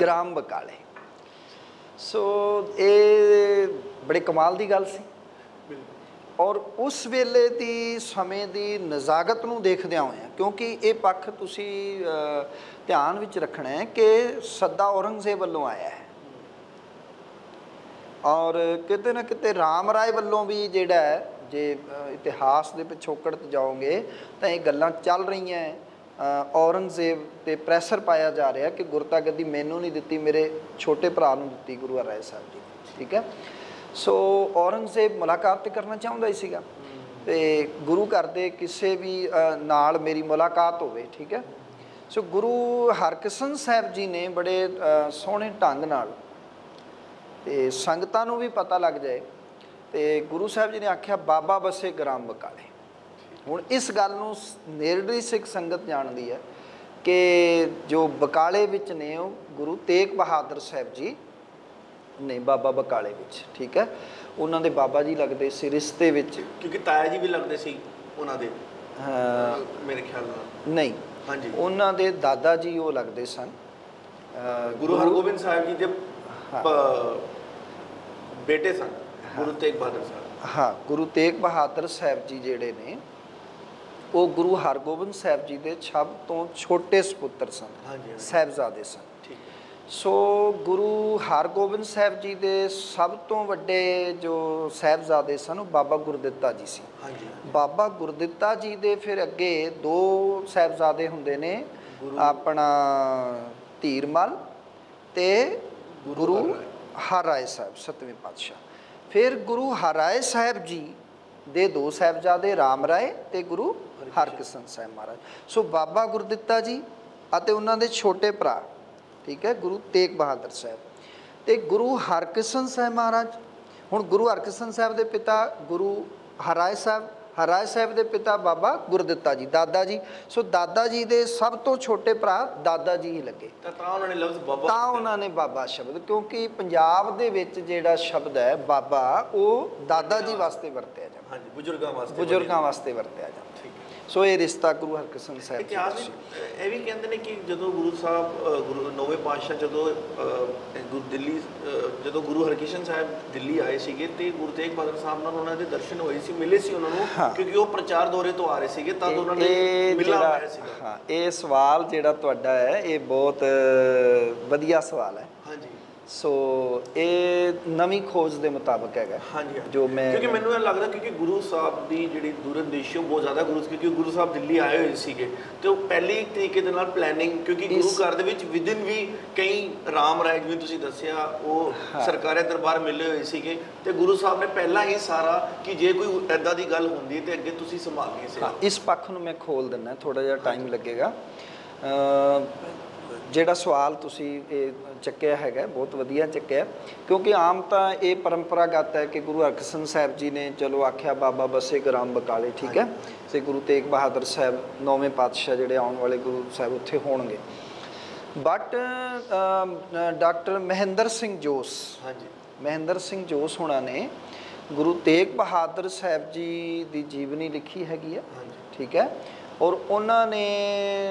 ਗ੍ਰਾਮ ਬਕਾਲੇ। ਸੋ ਇਹ ਬੜੇ ਕਮਾਲ ਦੀ ਗੱਲ ਸੀ। ਔਰ ਉਸ ਵੇਲੇ ਦੀ ਸਮੇਂ ਦੀ ਨਜ਼ਾਕਤ ਨੂੰ ਦੇਖਦਿਆਂ ਹੋਇਆਂ, ਕਿਉਂਕਿ ਇਹ ਪੱਖ ਤੁਸੀਂ ਧਿਆਨ ਵਿੱਚ ਰੱਖਣਾ ਹੈ ਕਿ ਸੱਦਾ ਔਰੰਗਜ਼ੇਬ ਵੱਲੋਂ ਆਇਆ ਹੈ ਔਰ ਕਿਤੇ ਨਾ ਕਿਤੇ ਰਾਮ ਰਾਏ ਵੱਲੋਂ ਵੀ ਜਿਹੜਾ ਹੈ, ਜੇ ਇਤਿਹਾਸ ਦੇ ਪਿਛੋਕੜ 'ਤੇ ਜਾਓਗੇ ਤਾਂ ਇਹ ਗੱਲਾਂ ਚੱਲ ਰਹੀਆਂ। ਔਰੰਗਜ਼ੇਬ 'ਤੇ ਪ੍ਰੈਸ਼ਰ ਪਾਇਆ ਜਾ ਰਿਹਾ ਕਿ ਗੁਰਤਾ ਗੱਦੀ ਮੈਨੂੰ ਨਹੀਂ ਦਿੱਤੀ, ਮੇਰੇ ਛੋਟੇ ਭਰਾ ਨੂੰ ਦਿੱਤੀ ਗੁਰੂ ਹਰਿਰਾਏ ਸਾਹਿਬ ਜੀ। ਠੀਕ ਹੈ। ਸੋ ਔਰੰਗਜ਼ੇਬ ਮੁਲਾਕਾਤ ਤਾਂ ਕਰਨਾ ਚਾਹੁੰਦਾ ਹੀ ਸੀਗਾ ਅਤੇ ਗੁਰੂ ਘਰ ਦੇ ਕਿਸੇ ਵੀ ਨਾਲ ਮੇਰੀ ਮੁਲਾਕਾਤ ਹੋਵੇ। ਠੀਕ ਹੈ। ਸੋ ਗੁਰੂ ਹਰਕ੍ਰਿਸ਼ਨ ਸਾਹਿਬ ਜੀ ਨੇ ਬੜੇ ਸੋਹਣੇ ਢੰਗ ਨਾਲ ਅਤੇ ਸੰਗਤਾਂ ਨੂੰ ਵੀ ਪਤਾ ਲੱਗ ਜਾਏ ਅਤੇ ਗੁਰੂ ਸਾਹਿਬ ਜੀ ਨੇ ਆਖਿਆ ਬਾਬਾ ਬਸੇ ਗ੍ਰਾਮ ਬਕਾਲੇ। ਹੁਣ ਇਸ ਗੱਲ ਨੂੰ ਨੇੜਲੀ ਸਿੱਖ ਸੰਗਤ ਜਾਣਦੀ ਹੈ ਕਿ ਜੋ ਬਕਾਲੇ ਵਿੱਚ ਨੇ ਉਹ ਗੁਰੂ ਤੇਗ ਬਹਾਦਰ ਸਾਹਿਬ ਜੀ ਨਹੀਂ ਬਾਬਾ ਬਕਾਲੇ ਵਿੱਚ, ਠੀਕ ਹੈ। ਉਹਨਾਂ ਦੇ ਬਾਬਾ ਜੀ ਲੱਗਦੇ ਸੀ ਰਿਸ਼ਤੇ ਵਿੱਚ, ਕਿਉਂਕਿ ਤਾਇਆ ਜੀ ਵੀ ਲੱਗਦੇ ਸੀ ਉਹਨਾਂ ਦੇ, ਮੇਰੇ ਖਿਆਲ ਨਾਲ। ਨਹੀਂ, ਹਾਂਜੀ, ਉਹਨਾਂ ਦੇ ਦਾਦਾ ਜੀ ਉਹ ਲੱਗਦੇ ਸਨ ਗੁਰੂ ਹਰਗੋਬਿੰਦ ਸਾਹਿਬ ਜੀ ਦੇ ਬੇਟੇ ਸਨ, ਗੁਰੂ ਤੇਗ ਬਹਾਦਰ ਸਾਹਿਬ। ਹਾਂ, ਗੁਰੂ ਤੇਗ ਬਹਾਦਰ ਸਾਹਿਬ ਜੀ ਜਿਹੜੇ ਨੇ ਉਹ ਗੁਰੂ ਹਰਗੋਬਿੰਦ ਸਾਹਿਬ ਜੀ ਦੇ ਸਭ ਤੋਂ ਛੋਟੇ ਸਪੁੱਤਰ ਸਨ, ਹਾਂਜੀ, ਸਾਹਿਬਜ਼ਾਦੇ ਸਨ। ਠੀਕ। ਸੋ ਗੁਰੂ ਹਰਗੋਬਿੰਦ ਸਾਹਿਬ ਜੀ ਦੇ ਸਭ ਤੋਂ ਵੱਡੇ ਜੋ ਸਾਹਿਬਜ਼ਾਦੇ ਸਨ ਉਹ ਬਾਬਾ ਗੁਰਦਿੱਤਾ ਜੀ ਸੀ। ਹਾਂਜੀ, ਬਾਬਾ ਗੁਰਦਿੱਤਾ ਜੀ ਦੇ ਫਿਰ ਅੱਗੇ ਦੋ ਸਾਹਿਬਜ਼ਾਦੇ ਹੁੰਦੇ ਨੇ, ਆਪਣਾ ਧੀਰਮਲ ਤੇ ਗੁਰੂ ਹਰਿਰਾਏ ਸਾਹਿਬ, 7ਵੇਂ ਪਾਤਸ਼ਾਹ। ਫਿਰ ਗੁਰੂ ਹਰਿਰਾਏ ਸਾਹਿਬ ਜੀ ਦੇ ਦੋ ਸਾਹਿਬਜ਼ਾਦੇ ਰਾਮ ਰਾਏ ਤੇ ਗੁਰੂ ਹਰਕ੍ਰਿਸ਼ਨ ਸਾਹਿਬ ਮਹਾਰਾਜ। ਸੋ ਬਾਬਾ ਗੁਰਦਿੱਤਾ ਜੀ ਅਤੇ ਉਹਨਾਂ ਦੇ ਛੋਟੇ ਭਰਾ, ਠੀਕ ਹੈ, ਗੁਰੂ ਤੇਗ ਬਹਾਦਰ ਸਾਹਿਬ ਤੇ ਗੁਰੂ ਹਰਕ੍ਰਿਸ਼ਨ ਸਾਹਿਬ ਮਹਾਰਾਜ। ਹੁਣ ਗੁਰੂ ਹਰਕ੍ਰਿਸ਼ਨ ਸਾਹਿਬ ਦੇ ਪਿਤਾ ਗੁਰੂ ਹਰਿਰਾਏ ਸਾਹਿਬ, ਹਰਿਰਾਏ ਸਾਹਿਬ ਦੇ ਪਿਤਾ ਬਾਬਾ ਗੁਰਦਿੱਤਾ ਜੀ, ਦਾਦਾ ਜੀ। ਸੋ ਦਾਦਾ ਜੀ ਦੇ ਸਭ ਤੋਂ ਛੋਟੇ ਭਰਾ ਦਾਦਾ ਜੀ ਹੀ ਲੱਗੇ, ਤਾਂ ਉਹਨਾਂ ਨੇ ਲਫ਼ਜ਼ ਬਾਬਾ, ਤਾਂ ਉਹਨਾਂ ਨੇ ਬਾਬਾ ਸ਼ਬਦ, ਕਿਉਂਕਿ ਪੰਜਾਬ ਦੇ ਵਿੱਚ ਜਿਹੜਾ ਸ਼ਬਦ ਹੈ ਬਾਬਾ ਉਹ ਦਾਦਾ ਜੀ ਵਾਸਤੇ ਵਰਤਿਆ ਜਾਂਦਾ। ਹਾਂਜੀ, ਬਜ਼ੁਰਗਾਂ ਵਾਸਤੇ, ਬਜ਼ੁਰਗਾਂ ਵਾਸਤੇ ਵਰਤਿਆ ਜਾਂਦਾ। ਠੀਕ ਹੈ। ਸੋ ਇਹ ਰਿਸ਼ਤਾ ਗੁਰੂ ਹਰਕ੍ਰਿਸ਼ਨ ਸਾਹਿਬ ਜੀ ਇਤਿਹਾਸ ਇਹ ਵੀ ਕਹਿੰਦੇ ਨੇ ਕਿ ਜਦੋਂ ਗੁਰੂ ਸਾਹਿਬ ਗੁਰੂ ਨੌਵੇਂ ਪਾਤਸ਼ਾਹ ਜਦੋਂ ਦਿੱਲੀ, ਜਦੋਂ ਗੁਰੂ ਹਰਕ੍ਰਿਸ਼ਨ ਸਾਹਿਬ ਦਿੱਲੀ ਆਏ ਸੀਗੇ ਤੇ ਗੁਰੂ ਤੇਗ ਬਹਾਦਰ ਸਾਹਿਬ ਨਾਲ ਉਹਨਾਂ ਦੇ ਦਰਸ਼ਨ ਹੋਏ ਸੀ, ਮਿਲੇ ਸੀ ਉਹਨਾਂ ਨੂੰ, ਕਿਉਂਕਿ ਉਹ ਪ੍ਰਚਾਰ ਦੌਰੇ ਤੋਂ ਆ ਰਹੇ ਸੀਗੇ, ਤਦ ਉਹਨਾਂ ਨੇ ਮਿਲਣਾ ਹੋਇਆ ਸੀਗਾ। ਹਾਂ, ਇਹ ਸਵਾਲ ਜਿਹੜਾ ਤੁਹਾਡਾ ਹੈ ਇਹ ਬਹੁਤ ਵਧੀਆ ਸਵਾਲ ਹੈ। ਹਾਂਜੀ। ਸੋ ਇਹ ਨਵੀਂ ਖੋਜ ਦੇ ਮੁਤਾਬਕ ਹੈਗਾ। ਹਾਂਜੀ, ਜੋ ਮੈਂ, ਕਿਉਂਕਿ ਮੈਨੂੰ ਇਹ ਲੱਗਦਾ ਕਿਉਂਕਿ ਗੁਰੂ ਸਾਹਿਬ ਦੀ ਜਿਹੜੀ ਦੂਰਅੰਦੇਸ਼ੀ ਉਹ ਬਹੁਤ ਜ਼ਿਆਦਾ, ਕਿਉਂਕਿ ਗੁਰੂ ਸਾਹਿਬ ਦਿੱਲੀ ਆਏ ਹੋਏ ਸੀਗੇ ਤੇ ਉਹ ਪਹਿਲੇ ਤਰੀਕੇ ਦੇ ਨਾਲ ਪਲੈਨਿੰਗ, ਕਿਉਂਕਿ ਗੁਰੂ ਘਰ ਦੇ ਵਿੱਚ ਵਿਦਿਨ ਵੀ ਕਈ ਰਾਮ ਰਾਏ ਜਿਵੇਂ ਤੁਸੀਂ ਦੱਸਿਆ ਉਹ ਸਰਕਾਰੀ ਦਰਬਾਰ ਮਿਲੇ ਹੋਏ ਸੀਗੇ ਤੇ ਗੁਰੂ ਸਾਹਿਬ ਨੇ ਪਹਿਲਾਂ ਹੀ ਸਾਰਾ ਕਿ ਜੇ ਕੋਈ ਇੱਦਾਂ ਦੀ ਗੱਲ ਹੁੰਦੀ ਤੇ ਅੱਗੇ ਤੁਸੀਂ ਸੰਭਾਲੀਏ ਸੇਵਾ। ਇਸ ਪੱਖ ਨੂੰ ਮੈਂ ਖੋਲ ਦਿੰਦਾ, ਥੋੜਾ ਜਿਹਾ ਟਾਈਮ ਲੱਗੇਗਾ। ਜਿਹੜਾ ਸਵਾਲ ਤੁਸੀਂ ਇਹ ਚੱਕਿਆ ਹੈਗਾ ਬਹੁਤ ਵਧੀਆ ਚੱਕਿਆ, ਕਿਉਂਕਿ ਆਮ ਤਾਂ ਇਹ ਪਰੰਪਰਾਗਤ ਹੈ ਕਿ ਗੁਰੂ ਹਰਕ੍ਰਿਸ਼ਨ ਸਾਹਿਬ ਜੀ ਨੇ ਚਲੋ ਆਖਿਆ ਬਾਬਾ ਬਸੇ ਗ੍ਰਾਮ ਬਕਾਲੇ, ਠੀਕ ਹੈ, ਤੇ ਗੁਰੂ ਤੇਗ ਬਹਾਦਰ ਸਾਹਿਬ 9ਵੇਂ ਪਾਤਸ਼ਾਹ ਜਿਹੜੇ ਆਉਣ ਵਾਲੇ ਗੁਰੂ ਸਾਹਿਬ ਉੱਥੇ ਹੋਣਗੇ। ਬਟ ਡਾਕਟਰ ਮਹਿੰਦਰ ਸਿੰਘ ਜੋਸ, ਹਾਂਜੀ, ਮਹਿੰਦਰ ਸਿੰਘ ਜੋਸ ਹੋਣਾ ਨੇ ਗੁਰੂ ਤੇਗ ਬਹਾਦਰ ਸਾਹਿਬ ਜੀ ਦੀ ਜੀਵਨੀ ਲਿਖੀ ਹੈਗੀ ਹੈ, ਠੀਕ ਹੈ, ਔਰ ਉਹਨਾਂ ਨੇ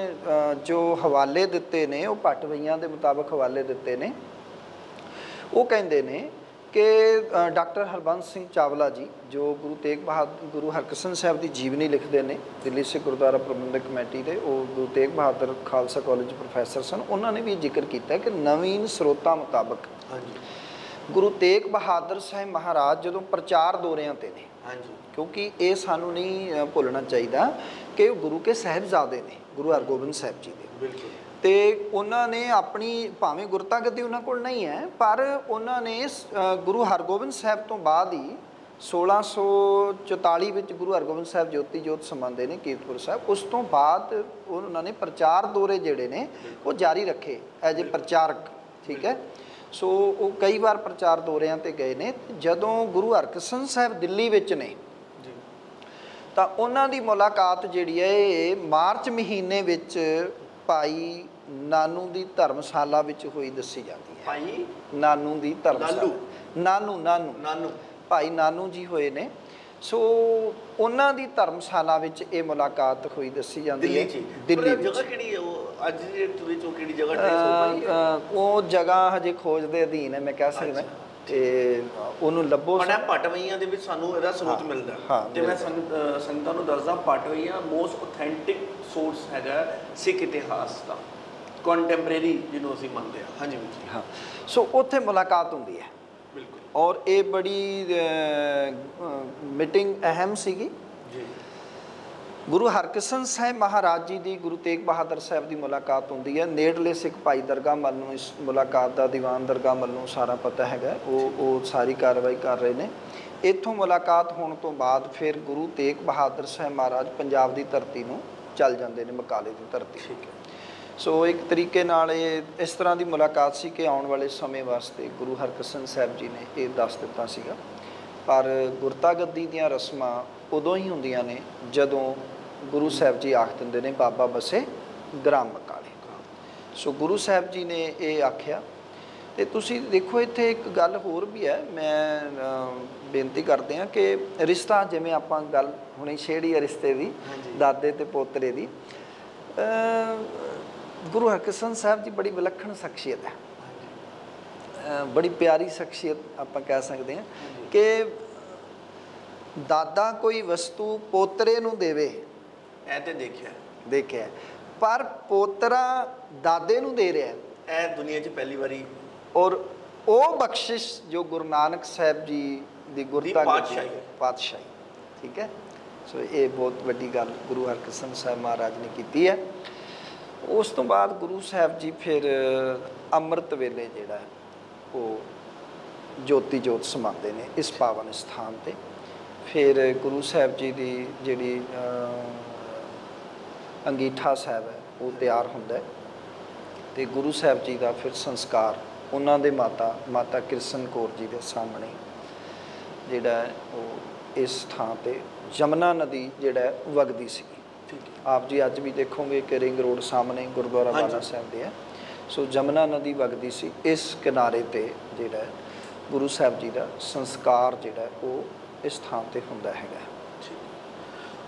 ਜੋ ਹਵਾਲੇ ਦਿੱਤੇ ਨੇ ਉਹ ਭੱਟਵਈਆਂ ਦੇ ਮੁਤਾਬਕ ਹਵਾਲੇ ਦਿੱਤੇ ਨੇ। ਉਹ ਕਹਿੰਦੇ ਨੇ ਕਿ ਡਾਕਟਰ ਹਰਬੰਸ ਸਿੰਘ ਚਾਵਲਾ ਜੀ ਜੋ ਗੁਰੂ ਤੇਗ ਬਹਾਦਰ ਗੁਰੂ ਹਰਕ੍ਰਿਸ਼ਨ ਸਾਹਿਬ ਦੀ ਜੀਵਨੀ ਲਿਖਦੇ ਨੇ, ਦਿੱਲੀ ਸਿੱਖ ਗੁਰਦੁਆਰਾ ਪ੍ਰਬੰਧਕ ਕਮੇਟੀ ਦੇ ਉਹ ਗੁਰੂ ਤੇਗ ਬਹਾਦਰ ਖਾਲਸਾ ਕਾਲਜ ਪ੍ਰੋਫੈਸਰ ਸਨ। ਉਹਨਾਂ ਨੇ ਵੀ ਜ਼ਿਕਰ ਕੀਤਾ ਕਿ ਨਵੀਨ ਸਰੋਤਾਂ ਮੁਤਾਬਕ ਗੁਰੂ ਤੇਗ ਬਹਾਦਰ ਸਾਹਿਬ ਮਹਾਰਾਜ ਜਦੋਂ ਪ੍ਰਚਾਰ ਦੌਰਿਆਂ ਤੇ ਨੇ, ਕਿਉਂਕਿ ਇਹ ਸਾਨੂੰ ਨਹੀਂ ਭੁੱਲਣਾ ਚਾਹੀਦਾ ਕਿ ਉਹ ਗੁਰੂ ਕੇ ਸਾਹਿਬਜ਼ਾਦੇ ਨੇ, ਗੁਰੂ ਹਰਗੋਬਿੰਦ ਸਾਹਿਬ ਜੀ ਦੇ। ਬਿਲਕੁਲ। ਤੇ ਉਹਨਾਂ ਨੇ ਆਪਣੀ ਭਾਵੇਂ ਗੁਰਤਾ ਗੱਦੀ ਉਹਨਾਂ ਕੋਲ ਨਹੀਂ ਹੈ, ਪਰ ਉਹਨਾਂ ਨੇ ਗੁਰੂ ਹਰਗੋਬਿੰਦ ਸਾਹਿਬ ਤੋਂ ਬਾਅਦ ਹੀ 1644 ਵਿੱਚ ਗੁਰੂ ਹਰਗੋਬਿੰਦ ਸਾਹਿਬ ਜੋਤੀ ਜੋਤ ਸਮਾਉਂਦੇ ਨੇ ਕੀਰਤਪੁਰ ਸਾਹਿਬ। ਉਸ ਤੋਂ ਬਾਅਦ ਉਹਨਾਂ ਨੇ ਪ੍ਰਚਾਰ ਦੌਰੇ ਜਿਹੜੇ ਨੇ ਉਹ ਜਾਰੀ ਰੱਖੇ ਐਜ ਏ ਪ੍ਰਚਾਰਕ, ਠੀਕ ਹੈ। ਸੋ ਉਹ ਕਈ ਵਾਰ ਪ੍ਰਚਾਰ ਦੌਰਿਆਂ ਤੇ ਗਏ ਨੇ। ਜਦੋਂ ਗੁਰੂ ਹਰਕ੍ਰਿਸ਼ਨ ਸਾਹਿਬ ਦਿੱਲੀ ਵਿੱਚ ਨੇ ਤਾਂ ਉਹਨਾਂ ਦੀ ਮੁਲਾਕਾਤ ਜਿਹੜੀ ਹੈ ਇਹ ਮਾਰਚ ਮਹੀਨੇ ਵਿੱਚ ਭਾਈ ਨਾਨੂ ਦੀ ਧਰਮਸ਼ਾਲਾ ਵਿੱਚ ਹੋਈ ਦੱਸੀ ਜਾਂਦੀ ਹੈ। ਭਾਈ ਨਾਨੂ ਦੀ ਧਰਮਸ਼ਾਲਾ, ਨਾਨੂ ਭਾਈ ਨਾਨੂ ਜੀ ਹੋਏ ਨੇ। ਸੋ ਉਹਨਾਂ ਦੀ ਧਰਮਸ਼ਾਲਾ ਵਿੱਚ ਇਹ ਮੁਲਾਕਾਤ ਹੋਈ ਦੱਸੀ ਜਾਂਦੀ ਹੈ। ਦਿੱਲੀ ਵਿੱਚ ਜਗ੍ਹਾ ਕਿਹੜੀ ਹੈ ਉਹ ਅੱਜ ਦੇ ਵਿੱਚ, ਉਹ ਕਿਹੜੀ ਜਗ੍ਹਾ? ਉਹ ਜਗ੍ਹਾ ਹਜੇ ਖੋਜ ਦੇ ਅਧੀਨ ਹੈ, ਮੈਂ ਕਹਿ ਸਕਦਾ, ਤੇ ਉਹਨੂੰ ਲੱਭੋ। ਭੱਟਵਈਆਂ ਦੇ ਵਿੱਚ ਸਾਨੂੰ ਇਹਦਾ ਸਰੋਤ ਮਿਲਦਾ ਤੇ ਮੈਂ ਸੰਗਤਾਂ ਨੂੰ ਦੱਸਦਾ, ਭੱਟਵਈਆਂ ਮੋਸਟ ਆਥੈਂਟਿਕ ਸੋਰਸ ਹੈਗਾ ਸਿੱਖ ਇਤਿਹਾਸ ਦਾ, ਕੰਟੈਂਪਰੇਰੀ ਜਿਹਨੂੰ ਅਸੀਂ ਮੰਨਦੇ ਹਾਂ। ਹਾਂਜੀ ਹਾਂ। ਸੋ ਉੱਥੇ ਮੁਲਾਕਾਤ ਹੁੰਦੀ ਹੈ। ਬਿਲਕੁਲ। ਔਰ ਇਹ ਬੜੀ ਮੀਟਿੰਗ ਅਹਿਮ ਸੀਗੀ। ਜੀ। ਗੁਰੂ ਹਰਕ੍ਰਿਸ਼ਨ ਸਾਹਿਬ ਮਹਾਰਾਜ ਜੀ ਦੀ ਗੁਰੂ ਤੇਗ ਬਹਾਦਰ ਸਾਹਿਬ ਦੀ ਮੁਲਾਕਾਤ ਹੁੰਦੀ ਹੈ। ਨੇੜਲੇ ਸਿੱਖ ਭਾਈ ਦਰਗਾਹ ਮੱਲ ਨੂੰ ਇਸ ਮੁਲਾਕਾਤ ਦਾ, ਦੀਵਾਨ ਦਰਗਾਹ ਮੱਲ ਨੂੰ ਸਾਰਾ ਪਤਾ ਹੈਗਾ, ਉਹ ਸਾਰੀ ਕਾਰਵਾਈ ਕਰ ਰਹੇ ਨੇ। ਇੱਥੋਂ ਮੁਲਾਕਾਤ ਹੋਣ ਤੋਂ ਬਾਅਦ ਫਿਰ ਗੁਰੂ ਤੇਗ ਬਹਾਦਰ ਸਾਹਿਬ ਮਹਾਰਾਜ ਪੰਜਾਬ ਦੀ ਧਰਤੀ ਨੂੰ ਚੱਲ ਜਾਂਦੇ ਨੇ, ਬਕਾਲੇ ਦੀ ਧਰਤੀ। ਠੀਕ ਹੈ। ਸੋ ਇੱਕ ਤਰੀਕੇ ਨਾਲ ਇਹ ਇਸ ਤਰ੍ਹਾਂ ਦੀ ਮੁਲਾਕਾਤ ਸੀ ਕਿ ਆਉਣ ਵਾਲੇ ਸਮੇਂ ਵਾਸਤੇ ਗੁਰੂ ਹਰਕ੍ਰਿਸ਼ਨ ਸਾਹਿਬ ਜੀ ਨੇ ਇਹ ਦੱਸ ਦਿੱਤਾ ਸੀਗਾ। ਪਰ ਗੁਰਤਾ ਗੱਦੀ ਦੀਆਂ ਰਸਮਾਂ ਉਦੋਂ ਹੀ ਹੁੰਦੀਆਂ ਨੇ ਜਦੋਂ ਗੁਰੂ ਸਾਹਿਬ ਜੀ ਆਖ ਦਿੰਦੇ ਨੇ ਬਾਬਾ ਬਸੇ ਗ੍ਰਾਮ ਬਕਾਲੇ। ਸੋ ਗੁਰੂ ਸਾਹਿਬ ਜੀ ਨੇ ਇਹ ਆਖਿਆ ਤੇ ਤੁਸੀਂ ਦੇਖੋ ਇੱਥੇ ਇੱਕ ਗੱਲ ਹੋਰ ਵੀ ਹੈ, ਮੈਂ ਬੇਨਤੀ ਕਰਦੇ ਹਾਂ ਕਿ ਰਿਸ਼ਤਾ, ਜਿਵੇਂ ਆਪਾਂ ਗੱਲ ਹੁਣੇ ਛੇੜੀ ਹੈ ਰਿਸ਼ਤੇ ਦੀ, ਦਾਦੇ ਤੇ ਪੋਤਰੇ ਦੀ, ਗੁਰੂ ਹਰਕ੍ਰਿਸ਼ਨ ਸਾਹਿਬ ਜੀ ਬੜੀ ਵਿਲੱਖਣ ਸ਼ਖਸੀਅਤ ਹੈ, ਬੜੀ ਪਿਆਰੀ ਸ਼ਖਸੀਅਤ ਆਪਾਂ ਕਹਿ ਸਕਦੇ ਹਾਂ ਕਿ ਦਾਦਾ ਕੋਈ ਵਸਤੂ ਪੋਤਰੇ ਨੂੰ ਦੇਵੇ, ਇਹ ਤੇ ਦੇਖਿਆ, ਪਰ ਪੋਤਰਾ ਦਾਦੇ ਨੂੰ ਦੇ ਰਿਹਾ, ਇਹ ਦੁਨੀਆ 'ਚ ਪਹਿਲੀ ਵਾਰੀ। ਔਰ ਉਹ ਬਖਸ਼ਿਸ਼ ਜੋ ਗੁਰੂ ਨਾਨਕ ਸਾਹਿਬ ਜੀ ਦੀ ਗੁਰਤਾ ਪਾਤਸ਼ਾਹੀ, ਠੀਕ ਹੈ। ਸੋ ਇਹ ਬਹੁਤ ਵੱਡੀ ਗੱਲ ਗੁਰੂ ਹਰਕ੍ਰਿਸ਼ਨ ਸਾਹਿਬ ਮਹਾਰਾਜ ਨੇ ਕੀਤੀ ਹੈ। ਉਸ ਤੋਂ ਬਾਅਦ ਗੁਰੂ ਸਾਹਿਬ ਜੀ ਫਿਰ ਅੰਮ੍ਰਿਤ ਵੇਲੇ ਜਿਹੜਾ ਉਹ ਜੋਤੀ ਜੋਤ ਸਮਾਉਂਦੇ ਨੇ ਇਸ ਪਾਵਨ ਸਥਾਨ 'ਤੇ। ਫਿਰ ਗੁਰੂ ਸਾਹਿਬ ਜੀ ਦੀ ਜਿਹੜੀ ਅੰਗੀਠਾ ਸਾਹਿਬ ਹੈ ਉਹ ਤਿਆਰ ਹੁੰਦਾ ਹੈ, ਅਤੇ ਗੁਰੂ ਸਾਹਿਬ ਜੀ ਦਾ ਫਿਰ ਸੰਸਕਾਰ ਉਹਨਾਂ ਦੇ ਮਾਤਾ ਕਿਰਸ਼ਨ ਕੌਰ ਜੀ ਦੇ ਸਾਹਮਣੇ ਜਿਹੜਾ ਹੈ ਉਹ ਇਸ ਥਾਂ 'ਤੇ ਯਮੁਨਾ ਨਦੀ ਜਿਹੜਾ ਵਗਦੀ ਸੀ। ਆਪ ਜੀ ਅੱਜ ਵੀ ਦੇਖੋਗੇ ਕਿ ਰਿੰਗ ਰੋਡ ਸਾਹਮਣੇ ਗੁਰਦੁਆਰਾ ਬਾਲਾ ਸਾਹਿਬ ਦੇ ਹੈ। ਸੋ ਯਮੁਨਾ ਨਦੀ ਵਗਦੀ ਸੀ, ਇਸ ਕਿਨਾਰੇ 'ਤੇ ਜਿਹੜਾ ਗੁਰੂ ਸਾਹਿਬ ਜੀ ਦਾ ਸੰਸਕਾਰ ਜਿਹੜਾ ਉਹ ਇਸ ਥਾਂ 'ਤੇ ਹੁੰਦਾ ਹੈਗਾ।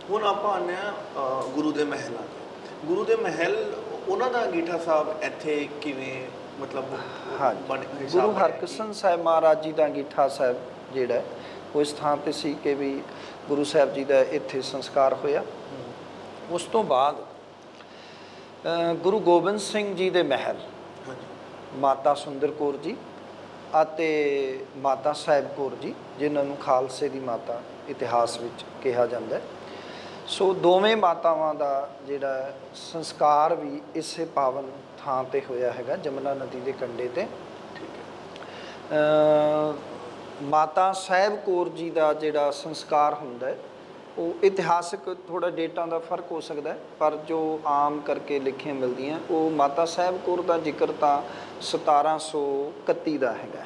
ਹੁਣ ਆਪਾਂ ਆਉਂਦੇ ਹਾਂ ਗੁਰੂ ਦੇ ਮਹਿਲਾਂ 'ਤੇ। ਗੁਰੂ ਦੇ ਮਹਿਲ, ਉਹਨਾਂ ਦਾ ਅੰਗੀਠਾ ਸਾਹਿਬ ਇੱਥੇ ਕਿਵੇਂ, ਮਤਲਬ ਗੁਰੂ ਹਰਕ੍ਰਿਸ਼ਨ ਸਾਹਿਬ ਮਹਾਰਾਜ ਜੀ ਦਾ ਅੰਗੀਠਾ ਸਾਹਿਬ ਜਿਹੜਾ ਉਹ ਇਸ ਥਾਂ 'ਤੇ ਸੀ ਕਿ ਵੀ ਗੁਰੂ ਸਾਹਿਬ ਜੀ ਦਾ ਇੱਥੇ ਸੰਸਕਾਰ ਹੋਇਆ। ਉਸ ਤੋਂ ਬਾਅਦ ਗੁਰੂ ਗੋਬਿੰਦ ਸਿੰਘ ਜੀ ਦੇ ਮਹਿਲ ਮਾਤਾ ਸੁੰਦਰ ਕੌਰ ਜੀ ਅਤੇ ਮਾਤਾ ਸਾਹਿਬ ਕੌਰ ਜੀ, ਜਿਨ੍ਹਾਂ ਨੂੰ ਖਾਲਸੇ ਦੀ ਮਾਤਾ ਇਤਿਹਾਸ ਵਿੱਚ ਕਿਹਾ ਜਾਂਦਾ ਹੈ। ਸੋ ਦੋਵੇਂ ਮਾਤਾਵਾਂ ਦਾ ਜਿਹੜਾ ਸੰਸਕਾਰ ਵੀ ਇਸੇ ਪਾਵਨ ਥਾਂ 'ਤੇ ਹੋਇਆ ਹੈਗਾ, ਯਮੁਨਾ ਨਦੀ ਦੇ ਕੰਢੇ 'ਤੇ। ਮਾਤਾ ਸਾਹਿਬ ਕੌਰ ਜੀ ਦਾ ਜਿਹੜਾ ਸੰਸਕਾਰ ਹੁੰਦਾ ਹੈ ਉਹ ਇਤਿਹਾਸਕ ਥੋੜ੍ਹਾ ਡੇਟਾਂ ਦਾ ਫਰਕ ਹੋ ਸਕਦਾ ਹੈ, ਪਰ ਜੋ ਆਮ ਕਰਕੇ ਲਿਖੀਆਂ ਮਿਲਦੀਆਂ ਉਹ ਮਾਤਾ ਸਾਹਿਬ ਕੌਰ ਦਾ ਜ਼ਿਕਰ ਤਾਂ 1731 ਦਾ ਹੈਗਾ,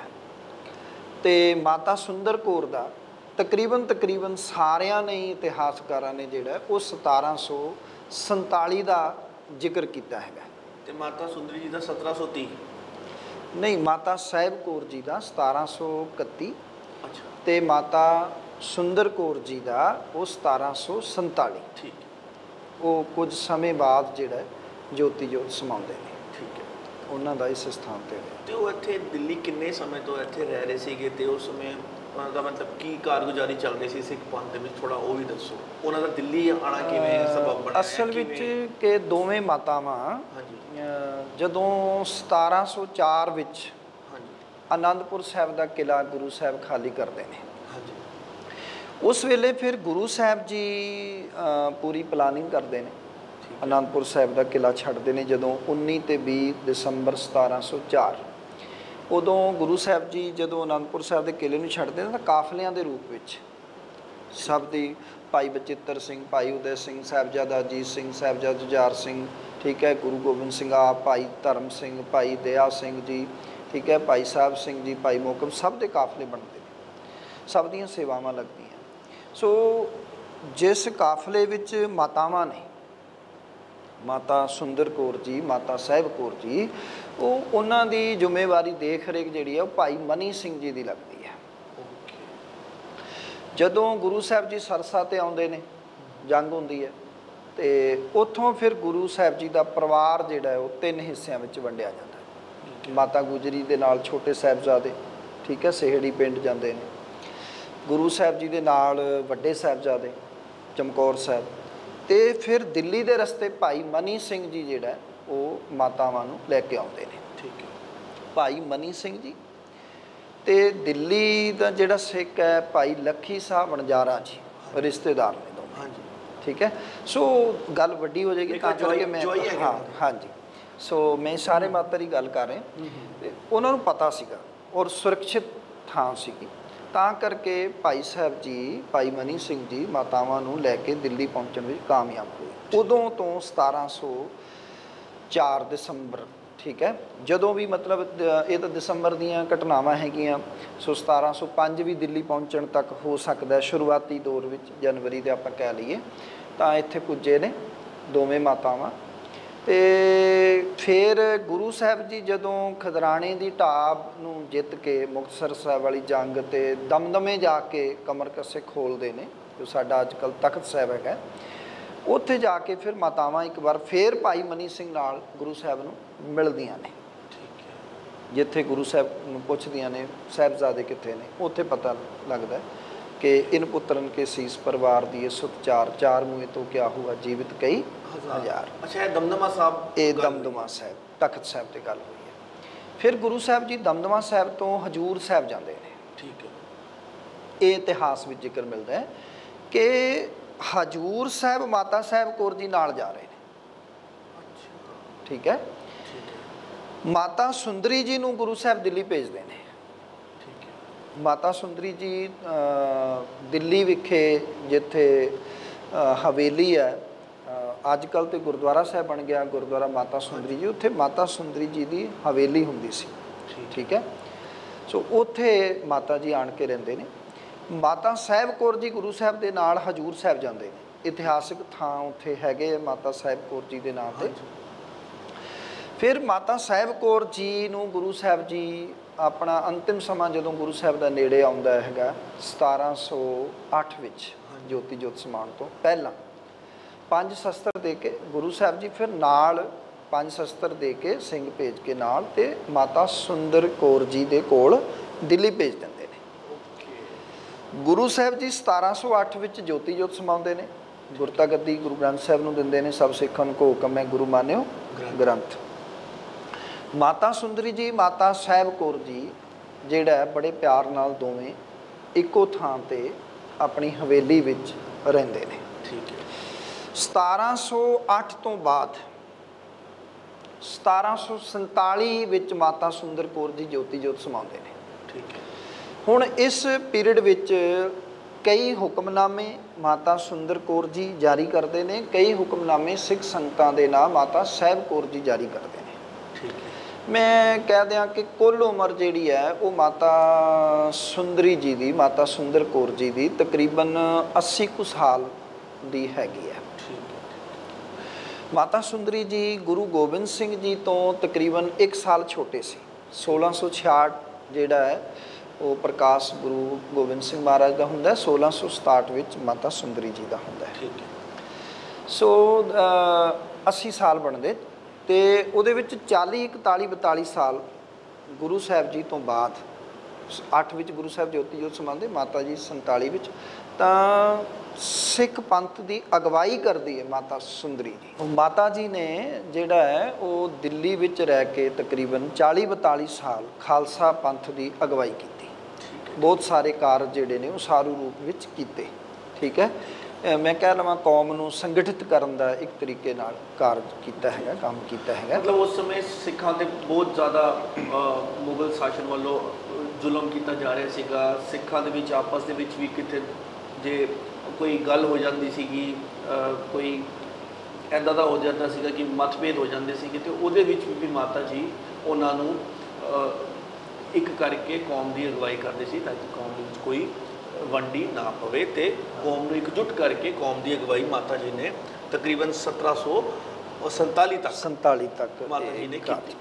ਅਤੇ ਮਾਤਾ ਸੁੰਦਰ ਕੌਰ ਦਾ ਤਕਰੀਬਨ ਸਾਰਿਆਂ ਨੇ ਇਤਿਹਾਸਕਾਰਾਂ ਨੇ ਜਿਹੜਾ ਉਹ 1747 ਦਾ ਜ਼ਿਕਰ ਕੀਤਾ ਹੈਗਾ। ਤੇ ਮਾਤਾ ਸੁੰਦਰੀ ਜੀ ਦਾ 1730? ਨਹੀਂ, ਮਾਤਾ ਸਾਹਿਬ ਕੌਰ ਜੀ ਦਾ 1731। ਅੱਛਾ। ਤੇ ਮਾਤਾ ਸੁੰਦਰ ਕੌਰ ਜੀ ਦਾ ਉਹ 1747। ਠੀਕ। ਉਹ ਕੁਝ ਸਮੇਂ ਬਾਅਦ ਜਿਹੜਾ ਜੋਤੀ ਜੋਤ ਸਮਾਉਂਦੇ ਨੇ। ਠੀਕ ਹੈ। ਉਹਨਾਂ ਦਾ ਇਸ ਸਥਾਨ 'ਤੇ ਤੇ ਉਹ ਇੱਥੇ ਦਿੱਲੀ ਕਿੰਨੇ ਸਮੇਂ ਤੋਂ ਇੱਥੇ ਰਹਿ ਰਹੇ ਸੀਗੇ, ਤੇ ਉਸ ਸਮੇਂ ਉਹਨਾਂ ਦਾ ਮਤਲਬ ਕੀ ਕਾਰਗੁਜ਼ਾਰੀ ਚੱਲ ਰਹੀ ਸੀ ਸਿੱਖ ਪੰਥ ਦੇ ਵਿੱਚ, ਥੋੜਾ ਉਹ ਵੀ ਦੱਸੋ। ਉਹਨਾਂ ਦਾ ਦਿੱਲੀ ਆਉਣਾ ਕਿਵੇਂ ਸਬਬ ਬਣਿਆ? ਅਸਲ ਵਿੱਚ ਕਿ ਦੋਵੇਂ ਮਾਤਾਵਾਂ ਜਦੋਂ 1704 ਵਿੱਚ ਆਨੰਦਪੁਰ ਸਾਹਿਬ ਦਾ ਕਿਲ੍ਹਾ ਗੁਰੂ ਸਾਹਿਬ ਖਾਲੀ ਕਰਦੇ ਨੇ, ਉਸ ਵੇਲੇ ਫਿਰ ਗੁਰੂ ਸਾਹਿਬ ਜੀ ਪੂਰੀ ਪਲਾਨਿੰਗ ਕਰਦੇ ਨੇ, ਆਨੰਦਪੁਰ ਸਾਹਿਬ ਦਾ ਕਿਲ੍ਹਾ ਛੱਡਦੇ ਨੇ ਜਦੋਂ 19 ਤੇ 20 ਦਸੰਬਰ 1704। ਉਦੋਂ ਗੁਰੂ ਸਾਹਿਬ ਜੀ ਜਦੋਂ ਆਨੰਦਪੁਰ ਸਾਹਿਬ ਦੇ ਕਿਲ੍ਹੇ ਨੂੰ ਛੱਡਦੇ ਨੇ ਤਾਂ ਕਾਫਲਿਆਂ ਦੇ ਰੂਪ ਵਿੱਚ ਸਭ ਦੀ, ਭਾਈ ਬਚਿੱਤਰ ਸਿੰਘ, ਭਾਈ ਉਦੈ ਸਿੰਘ, ਸਾਹਿਬਜ਼ਾਦਾ ਅਜੀਤ ਸਿੰਘ, ਸਾਹਿਬਜ਼ਾਦਾ ਜੁਝਾਰ ਸਿੰਘ, ਠੀਕ ਹੈ, ਗੁਰੂ ਗੋਬਿੰਦ ਸਿੰਘ ਆਪ, ਭਾਈ ਧਰਮ ਸਿੰਘ, ਭਾਈ ਦਇਆ ਸਿੰਘ ਜੀ, ਠੀਕ ਹੈ, ਭਾਈ ਸਾਹਿਬ ਸਿੰਘ ਜੀ, ਭਾਈ ਮੋਹਕਮ, ਸਭ ਦੇ ਕਾਫਲੇ ਬਣਦੇ ਨੇ, ਸਭ ਦੀਆਂ ਸੇਵਾਵਾਂ ਲੱਗਦੀਆਂ। ਸੋ ਜਿਸ ਕਾਫਲੇ ਵਿੱਚ ਮਾਤਾਵਾਂ ਨੇ, ਮਾਤਾ ਸੁੰਦਰ ਕੌਰ ਜੀ, ਮਾਤਾ ਸਾਹਿਬ ਕੌਰ ਜੀ, ਉਹਨਾਂ ਦੀ ਜ਼ਿੰਮੇਵਾਰੀ ਦੇਖ ਰੇਖ ਜਿਹੜੀ ਹੈ ਉਹ ਭਾਈ ਮਨੀ ਸਿੰਘ ਜੀ ਦੀ ਲੱਗਦੀ ਹੈ। ਜਦੋਂ ਗੁਰੂ ਸਾਹਿਬ ਜੀ ਸਰਸਾ 'ਤੇ ਆਉਂਦੇ ਨੇ, ਜੰਗ ਹੁੰਦੀ ਹੈ, ਅਤੇ ਉੱਥੋਂ ਫਿਰ ਗੁਰੂ ਸਾਹਿਬ ਜੀ ਦਾ ਪਰਿਵਾਰ ਜਿਹੜਾ ਹੈ ਉਹ 3 ਹਿੱਸਿਆਂ ਵਿੱਚ ਵੰਡਿਆ ਜਾਂਦਾ ਹੈ। ਮਾਤਾ ਗੁਜਰੀ ਦੇ ਨਾਲ ਛੋਟੇ ਸਾਹਿਬਜ਼ਾਦੇ, ਠੀਕ ਹੈ, ਸੇਹੜੀ ਪਿੰਡ ਜਾਂਦੇ ਨੇ। ਗੁਰੂ ਸਾਹਿਬ ਜੀ ਦੇ ਨਾਲ ਵੱਡੇ ਸਾਹਿਬਜ਼ਾਦੇ ਚਮਕੌਰ ਸਾਹਿਬ, ਅਤੇ ਫਿਰ ਦਿੱਲੀ ਦੇ ਰਸਤੇ ਭਾਈ ਮਨੀ ਸਿੰਘ ਜੀ ਜਿਹੜਾ ਉਹ ਮਾਤਾਵਾਂ ਨੂੰ ਲੈ ਕੇ ਆਉਂਦੇ ਨੇ। ਠੀਕ ਹੈ, ਭਾਈ ਮਨੀ ਸਿੰਘ ਜੀ। ਅਤੇ ਦਿੱਲੀ ਦਾ ਜਿਹੜਾ ਸਿੱਖ ਹੈ ਭਾਈ ਲੱਖੀ ਸਾਹਿਬ ਵਣਜਾਰਾ ਜੀ, ਰਿਸ਼ਤੇਦਾਰ ਨੇ ਦੋਵੇਂ। ਹਾਂਜੀ, ਠੀਕ ਹੈ। ਸੋ ਗੱਲ ਵੱਡੀ ਹੋ ਜਾਏਗੀ ਤਾਂ ਕਰਕੇ ਮੈਂ ਹਾਂਜੀ, ਸੋ ਮੈਂ ਸਾਰੇ ਮਾਤਰ ਹੀ ਗੱਲ ਕਰ ਰਿਹਾ। ਅਤੇ ਉਹਨਾਂ ਨੂੰ ਪਤਾ ਸੀਗਾ ਔਰ ਸੁਰੱਖਿਅਤ ਥਾਂ ਸੀਗੀ, ਤਾਂ ਕਰਕੇ ਭਾਈ ਸਾਹਿਬ ਜੀ, ਭਾਈ ਮਨੀ ਸਿੰਘ ਜੀ ਮਾਤਾਵਾਂ ਨੂੰ ਲੈ ਕੇ ਦਿੱਲੀ ਪਹੁੰਚਣ ਵਿੱਚ ਕਾਮਯਾਬ ਹੋਏ। ਉਦੋਂ ਤੋਂ 1704 ਦਸੰਬਰ, ਠੀਕ ਹੈ, ਜਦੋਂ ਵੀ ਮਤਲਬ ਇਹ ਤਾਂ ਦਸੰਬਰ ਦੀਆਂ ਘਟਨਾਵਾਂ ਹੈਗੀਆਂ, ਸੋ 1705 ਵੀ ਦਿੱਲੀ ਪਹੁੰਚਣ ਤੱਕ ਹੋ ਸਕਦਾ ਸ਼ੁਰੂਆਤੀ ਦੌਰ ਵਿੱਚ, ਜਨਵਰੀ ਦੇ ਆਪਾਂ ਕਹਿ ਲਈਏ, ਤਾਂ ਇੱਥੇ ਪੁੱਜੇ ਨੇ ਦੋਵੇਂ ਮਾਤਾਵਾਂ। ਤੇ ਫਿਰ ਗੁਰੂ ਸਾਹਿਬ ਜੀ ਜਦੋਂ ਖਿਦਰਾਣੇ ਦੀ ਢਾਬ ਨੂੰ ਜਿੱਤ ਕੇ ਮੁਕਤਸਰ ਸਾਹਿਬ ਵਾਲੀ ਜੰਗ ਤੇ ਦਮਦਮੇ ਜਾ ਕੇ ਕਮਰ ਕੱਸੇ ਖੋਲਦੇ ਨੇ, ਜੋ ਸਾਡਾ ਅੱਜ ਕੱਲ੍ਹ ਤਖਤ ਸਾਹਿਬ ਹੈਗਾ, ਉੱਥੇ ਜਾ ਕੇ ਫਿਰ ਮਾਤਾਵਾਂ ਇੱਕ ਵਾਰ ਫਿਰ ਭਾਈ ਮਨੀ ਸਿੰਘ ਨਾਲ ਗੁਰੂ ਸਾਹਿਬ ਨੂੰ ਮਿਲਦੀਆਂ ਨੇ। ਜਿੱਥੇ ਗੁਰੂ ਸਾਹਿਬ ਨੂੰ ਪੁੱਛਦੀਆਂ ਨੇ ਸਾਹਿਬਜ਼ਾਦੇ ਕਿੱਥੇ ਨੇ, ਉੱਥੇ ਪਤਾ ਲੱਗਦਾ ਕਿ ਇਨ ਪੁੱਤਰਨ ਕੇ ਸੀਸ ਪਰਿਵਾਰ ਦੀ ਸੁਖ ਚਾਰ ਮੂਏ ਤੋਂ ਕਿਆ ਹੁਆ ਜੀਵਿਤ ਕਈ ਹਜ਼ਾਰ। ਅੱਛਾ, ਇਹ ਦਮਦਮਾ ਸਾਹਿਬ, ਇਹ ਦਮਦਮਾ ਸਾਹਿਬ ਤਖਤ ਸਾਹਿਬ ਤੇ ਗੱਲ ਹੋਈ ਹੈ। ਫਿਰ ਗੁਰੂ ਸਾਹਿਬ ਜੀ ਦਮਦਮਾ ਸਾਹਿਬ ਤੋਂ ਹਜੂਰ ਸਾਹਿਬ ਜਾਂਦੇ ਨੇ। ਠੀਕ ਹੈ। ਇਹ ਇਤਿਹਾਸ ਵਿੱਚ ਜ਼ਿਕਰ ਮਿਲਦਾ ਹੈ ਕਿ ਹਜੂਰ ਸਾਹਿਬ ਮਾਤਾ ਸਾਹਿਬ ਕੌਰ ਜੀ ਨਾਲ ਜਾ ਰਹੇ ਨੇ। ਠੀਕ ਹੈ। ਮਾਤਾ ਸੁੰਦਰੀ ਜੀ ਨੂੰ ਗੁਰੂ ਸਾਹਿਬ ਦਿੱਲੀ ਭੇਜਦੇ ਨੇ। ਮਾਤਾ ਸੁੰਦਰੀ ਜੀ ਦਿੱਲੀ ਵਿਖੇ ਜਿੱਥੇ ਹਵੇਲੀ ਹੈ, ਅੱਜ ਕੱਲ੍ਹ ਤੇ ਗੁਰਦੁਆਰਾ ਸਾਹਿਬ ਬਣ ਗਿਆ ਗੁਰਦੁਆਰਾ ਮਾਤਾ ਸੁੰਦਰੀ ਜੀ, ਉੱਥੇ ਮਾਤਾ ਸੁੰਦਰੀ ਜੀ ਦੀ ਹਵੇਲੀ ਹੁੰਦੀ ਸੀ। ਠੀਕ ਹੈ। ਸੋ ਉੱਥੇ ਮਾਤਾ ਜੀ ਆਣ ਕੇ ਰਹਿੰਦੇ ਨੇ। ਮਾਤਾ ਸਾਹਿਬ ਕੌਰ ਜੀ ਗੁਰੂ ਸਾਹਿਬ ਦੇ ਨਾਲ ਹਜੂਰ ਸਾਹਿਬ ਜਾਂਦੇ ਨੇ। ਇਤਿਹਾਸਿਕ ਥਾਂ ਉੱਥੇ ਹੈਗੇ ਮਾਤਾ ਸਾਹਿਬ ਕੌਰ ਜੀ ਦੇ ਨਾਮ 'ਤੇ। ਫਿਰ ਮਾਤਾ ਸਾਹਿਬ ਕੌਰ ਜੀ ਨੂੰ ਗੁਰੂ ਸਾਹਿਬ ਜੀ ਆਪਣਾ ਅੰਤਿਮ ਸਮਾਂ ਜਦੋਂ ਗੁਰੂ ਸਾਹਿਬ ਦਾ ਨੇੜੇ ਆਉਂਦਾ ਹੈਗਾ 1708 ਵਿੱਚ ਜੋਤੀ ਜੋਤ ਸਮਾਉਣ ਤੋਂ ਪਹਿਲਾਂ 5 ਸ਼ਸਤਰ ਦੇ ਕੇ ਗੁਰੂ ਸਾਹਿਬ ਜੀ ਫਿਰ ਨਾਲ 5 ਸ਼ਸਤਰ ਦੇ ਕੇ ਸਿੰਘ ਭੇਜ ਕੇ ਨਾਲ ਤੇ ਮਾਤਾ ਸੁੰਦਰ ਕੌਰ ਜੀ ਦੇ ਕੋਲ ਦਿੱਲੀ ਭੇਜ ਦਿੰਦੇ ਨੇ। ਗੁਰੂ ਸਾਹਿਬ ਜੀ 1708 ਵਿੱਚ ਜੋਤੀ ਜੋਤ ਸਮਾਉਂਦੇ ਨੇ। ਗੁਰਤਾ ਗੱਦੀ ਗੁਰੂ ਗ੍ਰੰਥ ਸਾਹਿਬ ਨੂੰ ਦਿੰਦੇ ਨੇ। ਸਭ ਸਿੱਖਾਂ ਨੂੰ ਕੋ ਹੁਕਮ ਹੈ ਗੁਰੂ ਮਾਨਿਓ ਗ੍ਰੰਥ। ਮਾਤਾ ਸੁੰਦਰੀ ਜੀ ਮਾਤਾ ਸਾਹਿਬ ਕੌਰ ਜੀ ਜਿਹੜਾ ਬੜੇ ਪਿਆਰ ਨਾਲ ਦੋਵੇਂ ਇੱਕੋ ਥਾਂ ਤੇ ਆਪਣੀ ਹਵੇਲੀ ਵਿੱਚ ਰਹਿੰਦੇ ਨੇ। ਠੀਕ ਹੈ। 1708 ਤੋਂ ਬਾਅਦ 1747 ਵਿੱਚ ਮਾਤਾ ਸੁੰਦਰ ਕੌਰ ਜੀ ਜੋਤੀ ਜੋਤ ਸਮਾਉਂਦੇ ਨੇ। ਠੀਕ ਹੈ। ਹੁਣ ਇਸ ਪੀਰੀਅਡ ਵਿੱਚ ਕਈ ਹੁਕਮਨਾਮੇ ਮਾਤਾ ਸੁੰਦਰ ਕੌਰ ਜੀ ਜਾਰੀ ਕਰਦੇ ਨੇ, ਕਈ ਹੁਕਮਨਾਮੇ ਸਿੱਖ ਸੰਗਤਾਂ ਦੇ ਨਾਂ ਮਾਤਾ ਸਾਹਿਬ ਕੌਰ ਜੀ ਜਾਰੀ ਕਰਦੇ ਨੇ। ਠੀਕ ਹੈ। ਮੈਂ ਕਹਿ ਦਿਆਂ ਕਿ ਕੁੱਲ ਉਮਰ ਜਿਹੜੀ ਹੈ ਉਹ ਮਾਤਾ ਸੁੰਦਰੀ ਜੀ ਦੀ, ਮਾਤਾ ਸੁੰਦਰ ਕੌਰ ਜੀ ਦੀ ਤਕਰੀਬਨ 80 ਕੁ ਸਾਲ ਦੀ ਹੈਗੀ ਹੈ। ਮਾਤਾ ਸੁੰਦਰੀ ਜੀ ਗੁਰੂ ਗੋਬਿੰਦ ਸਿੰਘ ਜੀ ਤੋਂ ਤਕਰੀਬਨ 1 ਸਾਲ ਛੋਟੇ ਸੀ। 1666 ਜਿਹੜਾ ਹੈ ਉਹ ਪ੍ਰਕਾਸ਼ ਗੁਰੂ ਗੋਬਿੰਦ ਸਿੰਘ ਮਹਾਰਾਜ ਦਾ ਹੁੰਦਾ, 1667 ਵਿੱਚ ਮਾਤਾ ਸੁੰਦਰੀ ਜੀ ਦਾ ਹੁੰਦਾ ਹੈ। ਠੀਕ ਹੈ। ਸੋ 80 ਸਾਲ ਬਣਦੇ ਤੇ ਉਹਦੇ ਵਿੱਚ 40 41 42 ਸਾਲ ਗੁਰੂ ਸਾਹਿਬ ਜੀ ਤੋਂ ਬਾਅਦ 8 ਵਿੱਚ ਗੁਰੂ ਸਾਹਿਬ ਜੋਤੀ ਜੋਤ ਸਮਾਉਂਦੇ, ਮਾਤਾ ਜੀ 47 ਵਿੱਚ। ਤਾਂ ਸਿੱਖ ਪੰਥ ਦੀ ਅਗਵਾਈ ਕਰਦੀ ਹੈ ਮਾਤਾ ਸੁੰਦਰੀ ਜੀ। ਉਹ ਮਾਤਾ ਜੀ ਨੇ ਜਿਹੜਾ ਹੈ ਉਹ ਦਿੱਲੀ ਵਿੱਚ ਰਹਿ ਕੇ ਤਕਰੀਬਨ 40 42 ਸਾਲ ਖਾਲਸਾ ਪੰਥ ਦੀ ਅਗਵਾਈ ਕੀਤੀ। ਬਹੁਤ ਸਾਰੇ ਕਾਰਜ ਜਿਹੜੇ ਨੇ ਉਹ ਸਾਰੂ ਰੂਪ ਵਿੱਚ ਕੀਤੇ। ਠੀਕ ਹੈ। ਮੈਂ ਕਹਿ ਲਵਾਂ ਕੌਮ ਨੂੰ ਸੰਗਠਿਤ ਕਰਨ ਦਾ ਇੱਕ ਤਰੀਕੇ ਨਾਲ ਕਾਰਜ ਕੀਤਾ ਹੈਗਾ, ਕੰਮ ਕੀਤਾ ਹੈਗਾ। ਮਤਲਬ ਉਸ ਸਮੇਂ ਸਿੱਖਾਂ 'ਤੇ ਬਹੁਤ ਜ਼ਿਆਦਾ ਮੁਗਲ ਸ਼ਾਸਨ ਵੱਲੋਂ ਜ਼ੁਲਮ ਕੀਤਾ ਜਾ ਰਿਹਾ ਸੀਗਾ। ਸਿੱਖਾਂ ਦੇ ਵਿੱਚ ਆਪਸ ਦੇ ਵਿੱਚ ਵੀ ਕਿਤੇ ਜੇ ਕੋਈ ਗੱਲ ਹੋ ਜਾਂਦੀ ਸੀਗੀ, ਕੋਈ ਇੱਦਾਂ ਦਾ ਹੋ ਜਾਂਦਾ ਸੀਗਾ ਕਿ ਮਤਭੇਦ ਹੋ ਜਾਂਦੇ ਸੀਗੇ, ਅਤੇ ਉਹਦੇ ਵਿੱਚ ਵੀ ਮਾਤਾ ਜੀ ਉਹਨਾਂ ਨੂੰ ਇੱਕ ਕਰਕੇ ਕੌਮ ਦੀ ਅਗਵਾਈ ਕਰਦੇ ਸੀ ਤਾਂ ਕਿ ਕੌਮ ਵਿੱਚ ਕੋਈ ਵੰਡੀ ਨਾ ਪਵੇ, ਅਤੇ ਕੌਮ ਨੂੰ ਇਕਜੁੱਟ ਕਰਕੇ ਕੌਮ ਦੀ ਅਗਵਾਈ ਮਾਤਾ ਜੀ ਨੇ ਤਕਰੀਬਨ 1747 ਤੱਕ ਮਾਤਾ ਜੀ ਨੇ ਕੀਤੀ।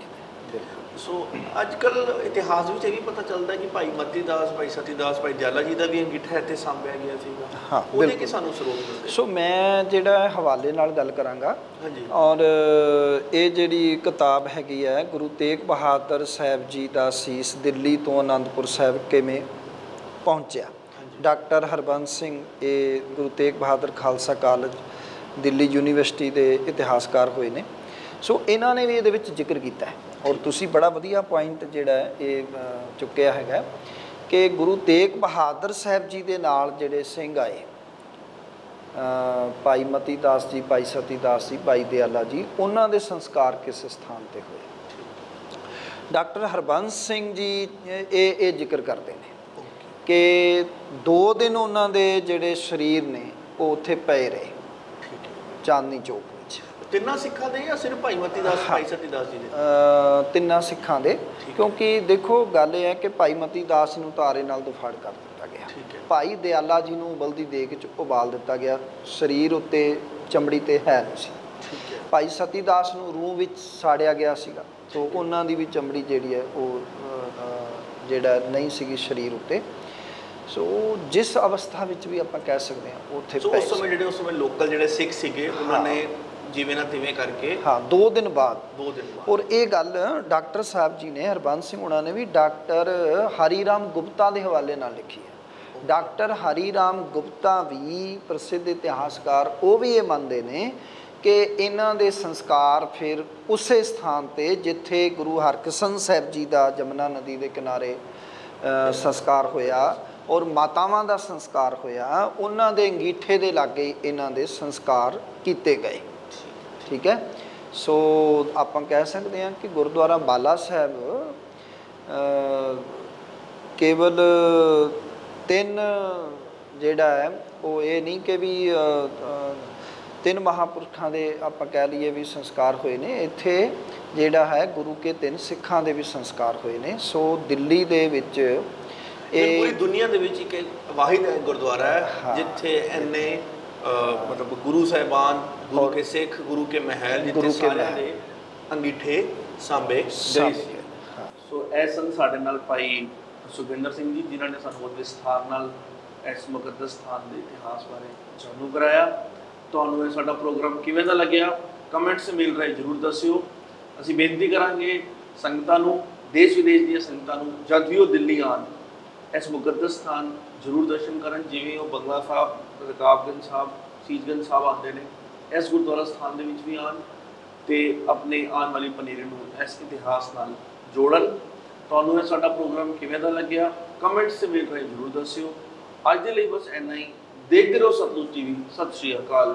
ਸੋ ਅੱਜ ਕੱਲ੍ਹ ਇਤਿਹਾਸ ਵਿੱਚ ਇਹ ਵੀ ਪਤਾ ਚੱਲਦਾ ਕਿ ਭਾਈ ਮਤੀ ਦਾਸ, ਭਾਈ ਸਤੀ ਦਾਸ, ਭਾਈ ਦਿਆਲਾ ਜੀ ਦਾ ਵੀ ਅੰਗੀਠਾ ਇੱਥੇ ਸਾਂਭਿਆ ਗਿਆ ਸੀਗਾ। ਹਾਂ, ਉਹਦੇ ਕਿ ਸਾਨੂੰ ਸਰੋਤ ਮਿਲਦੇ। ਸੋ ਮੈਂ ਜਿਹੜਾ ਹਵਾਲੇ ਨਾਲ ਗੱਲ ਕਰਾਂਗਾ। ਹਾਂਜੀ। ਔਰ ਇਹ ਜਿਹੜੀ ਕਿਤਾਬ ਹੈਗੀ ਹੈ ਗੁਰੂ ਤੇਗ ਬਹਾਦਰ ਸਾਹਿਬ ਜੀ ਦਾ ਸੀਸ ਦਿੱਲੀ ਤੋਂ ਅਨੰਦਪੁਰ ਸਾਹਿਬ ਕਿਵੇਂ ਪਹੁੰਚਿਆ। ਡਾਕਟਰ ਹਰਬੰਸ ਸਿੰਘ ਇਹ ਗੁਰੂ ਤੇਗ ਬਹਾਦਰ ਖਾਲਸਾ ਕਾਲਜ ਦਿੱਲੀ ਯੂਨੀਵਰਸਿਟੀ ਦੇ ਇਤਿਹਾਸਕਾਰ ਹੋਏ ਨੇ। ਸੋ ਇਹਨਾਂ ਨੇ ਵੀ ਇਹਦੇ ਵਿੱਚ ਜ਼ਿਕਰ ਕੀਤਾ ਹੈ। ਔਰ ਤੁਸੀਂ ਬੜਾ ਵਧੀਆ ਪੁਆਇੰਟ ਜਿਹੜਾ ਇਹ ਚੁੱਕਿਆ ਹੈਗਾ ਕਿ ਗੁਰੂ ਤੇਗ ਬਹਾਦਰ ਸਾਹਿਬ ਜੀ ਦੇ ਨਾਲ ਜਿਹੜੇ ਸਿੰਘ ਆਏ, ਭਾਈ ਮਤੀ ਦਾਸ ਜੀ, ਭਾਈ ਸਤੀ ਦਾਸ ਜੀ, ਭਾਈ ਦਿਆਲਾ ਜੀ, ਉਹਨਾਂ ਦੇ ਸੰਸਕਾਰ ਕਿਸ ਸਥਾਨ 'ਤੇ ਹੋਏ। ਡਾਕਟਰ ਹਰਬੰਸ ਸਿੰਘ ਜੀ ਇਹ ਜ਼ਿਕਰ ਕਰਦੇ ਨੇ ਕਿ 2 ਦਿਨ ਉਹਨਾਂ ਦੇ ਜਿਹੜੇ ਸਰੀਰ ਨੇ ਉਹ ਉੱਥੇ ਪਏ ਰਹੇ ਚਾਂਦਨੀ ਚੌਕ ਵਿੱਚ। ਤਿੰਨਾਂ ਸਿੱਖਾਂ ਦੇ ਜਾਂ ਸਿਰਫ ਭਾਈ ਮਤੀ ਦਾਸ, ਭਾਈ ਸਤੀ ਦਾਸ ਜੀ ਦੇ? ਤਿੰਨਾਂ ਸਿੱਖਾਂ ਦੇ। ਕਿਉਂਕਿ ਦੇਖੋ ਗੱਲ ਇਹ ਹੈ ਕਿ ਭਾਈ ਮਤੀ ਦਾਸ ਨੂੰ ਤਾਰੇ ਨਾਲ ਦੁਫਾੜ ਕਰ ਦਿੱਤਾ ਗਿਆ। ਭਾਈ ਦਿਆਲਾ ਜੀ ਨੂੰ ਬਲਦੀ ਦੇਗ 'ਚ ਉਬਾਲ ਦਿੱਤਾ ਗਿਆ। ਸਰੀਰ ਉੱਤੇ ਚਮੜੀ ਤੇ ਹੈ ਨਹੀਂ ਸੀ। ਭਾਈ ਸਤੀਦਾਸ ਨੂੰ ਰੂਹ ਵਿੱਚ ਸਾੜਿਆ ਗਿਆ ਸੀਗਾ, ਤੋ ਉਹਨਾਂ ਦੀ ਵੀ ਚਮੜੀ ਜਿਹੜੀ ਹੈ ਉਹ ਜਿਹੜਾ ਨਹੀਂ ਸੀਗੀ ਸਰੀਰ ਉੱਤੇ। ਸੋ ਜਿਸ ਅਵਸਥਾ ਵਿੱਚ ਵੀ ਆਪਾਂ ਕਹਿ ਸਕਦੇ ਹਾਂ ਉੱਥੇ ਸੋ ਉਸ ਸਮੇਂ ਜਿਹੜੇ ਉਸ ਸਮੇਂ ਲੋਕਲ ਜਿਹੜੇ ਸਿੱਖ ਸੀਗੇ ਉਹਨਾਂ ਨੇ ਜਿਵੇਂ ਨਾ ਤਿਵੇਂ ਕਰਕੇ 2 ਦਿਨ ਬਾਅਦ ਔਰ ਇਹ ਗੱਲ ਡਾਕਟਰ ਸਾਹਿਬ ਜੀ ਨੇ, ਹਰਬੰਸ ਸਿੰਘ ਉਹਨਾਂ ਨੇ ਵੀ ਡਾਕਟਰ ਹਰੀਰਾਮ ਗੁਪਤਾ ਦੇ ਹਵਾਲੇ ਨਾਲ ਲਿਖੀ ਹੈ। ਡਾਕਟਰ ਹਰੀਰਾਮ ਗੁਪਤਾ ਵੀ ਪ੍ਰਸਿੱਧ ਇਤਿਹਾਸਕਾਰ, ਉਹ ਵੀ ਇਹ ਮੰਨਦੇ ਨੇ ਕਿ ਇਹਨਾਂ ਦੇ ਸੰਸਕਾਰ ਫਿਰ ਉਸੇ ਸਥਾਨ ਤੇ ਜਿੱਥੇ ਗੁਰੂ ਹਰਕ੍ਰਿਸ਼ਨ ਸਾਹਿਬ ਜੀ ਦਾ ਜਮਨਾ ਨਦੀ ਦੇ ਕਿਨਾਰੇ ਸੰਸਕਾਰ ਹੋਇਆ ਔਰ ਮਾਤਾਵਾਂ ਦਾ ਸੰਸਕਾਰ ਹੋਇਆ, ਉਹਨਾਂ ਦੇ ਅੰਗੀਠੇ ਦੇ ਲਾਗੇ ਇਹਨਾਂ ਦੇ ਸੰਸਕਾਰ ਕੀਤੇ ਗਏ। ਠੀਕ ਹੈ। ਸੋ ਆਪਾਂ ਕਹਿ ਸਕਦੇ ਹਾਂ ਕਿ ਗੁਰਦੁਆਰਾ ਬਾਲਾ ਸਾਹਿਬ ਕੇਵਲ 3 ਜਿਹੜਾ ਹੈ ਉਹ ਇਹ ਨਹੀਂ ਕਿ ਵੀ 3 ਮਹਾਂਪੁਰਖਾਂ ਦੇ ਆਪਾਂ ਕਹਿ ਲਈਏ ਵੀ ਸੰਸਕਾਰ ਹੋਏ ਨੇ, ਇੱਥੇ ਜਿਹੜਾ ਹੈ ਗੁਰੂ ਕੇ 3 ਸਿੱਖਾਂ ਦੇ ਵੀ ਸੰਸਕਾਰ ਹੋਏ ਨੇ। ਸੋ ਦਿੱਲੀ ਦੇ ਵਿੱਚ ਇਹ ਪੂਰੀ ਦੁਨੀਆ ਦੇ ਵਿੱਚ ਇੱਕ ਵਾਹਿਦ ਗੁਰਦੁਆਰਾ ਹੈ ਜਿੱਥੇ ਇੰਨੇ मतलब गुरु साहिबान, गुरु के सिख, गुरु के महल, जितने सारे दे अंगीठे सांभे गए सी। सो ਇਹ ਸਨ ਸਾਡੇ ਨਾਲ ਭਾਈ ਸੁਖਵਿੰਦਰ ਸਿੰਘ ਜੀ, ਜਿਨ੍ਹਾਂ ਨੇ ਸਾਨੂੰ ਬਹੁਤ ਵਿਸਥਾਰ ਨਾਲ ਇਸ ਮੁਕੱਦਸ ਸਥਾਨ ਦੇ ਇਤਿਹਾਸ ਬਾਰੇ ਜਾਣੂ ਕਰਾਇਆ। ਤੁਹਾਨੂੰ ਇਹ ਸਾਡਾ ਪ੍ਰੋਗਰਾਮ ਕਿਵੇਂ ਦਾ ਲੱਗਿਆ ਕਮੈਂਟਸ ਮਿਲ ਰਹੇ ਜ਼ਰੂਰ ਦੱਸਿਓ। ਅਸੀਂ ਬੇਨਤੀ ਕਰਾਂਗੇ ਸੰਗਤਾਂ ਨੂੰ, ਦੇਸ਼ ਵਿਦੇਸ਼ ਦੀਆਂ ਸੰਗਤਾਂ ਨੂੰ, ਜਦ ਵੀ ਉਹ ਦਿੱਲੀ ਆਉਣ ਇਸ ਮੁਕੱਦਸ ਸਥਾਨ ਜ਼ਰੂਰ ਦਰਸ਼ਨ ਕਰਨ। ਜਿਵੇਂ ਉਹ ਬੰਗਲਾ ਸਾਹਿਬ, ਰਕਾਬਗੰਜ ਸਾਹਿਬ, ਸੀਸਗੰਜ ਸਾਹਿਬ ਆਉਂਦੇ ਨੇ, ਇਸ ਗੁਰਦੁਆਰਾ ਸਥਾਨ ਦੇ ਵਿੱਚ ਵੀ ਆਉਣ ਅਤੇ ਆਪਣੇ ਆਉਣ ਵਾਲੀ ਪਨੀਰੀ ਨੂੰ ਇਸ ਇਤਿਹਾਸ ਨਾਲ ਜੋੜਨ। ਤੁਹਾਨੂੰ ਇਹ ਸਾਡਾ ਪ੍ਰੋਗਰਾਮ ਕਿਵੇਂ ਦਾ ਲੱਗਿਆ ਕਮੈਂਟਸ 'ਚ ਮਿਲ ਰਹੇ ਜ਼ਰੂਰ ਦੱਸਿਓ। ਅੱਜ ਦੇ ਲਈ ਬਸ ਇੰਨਾ ਹੀ। ਦੇਖਦੇ ਰਹੋ ਸਤਲੁਜ TV। ਸਤਿ ਸ਼੍ਰੀ ਅਕਾਲ।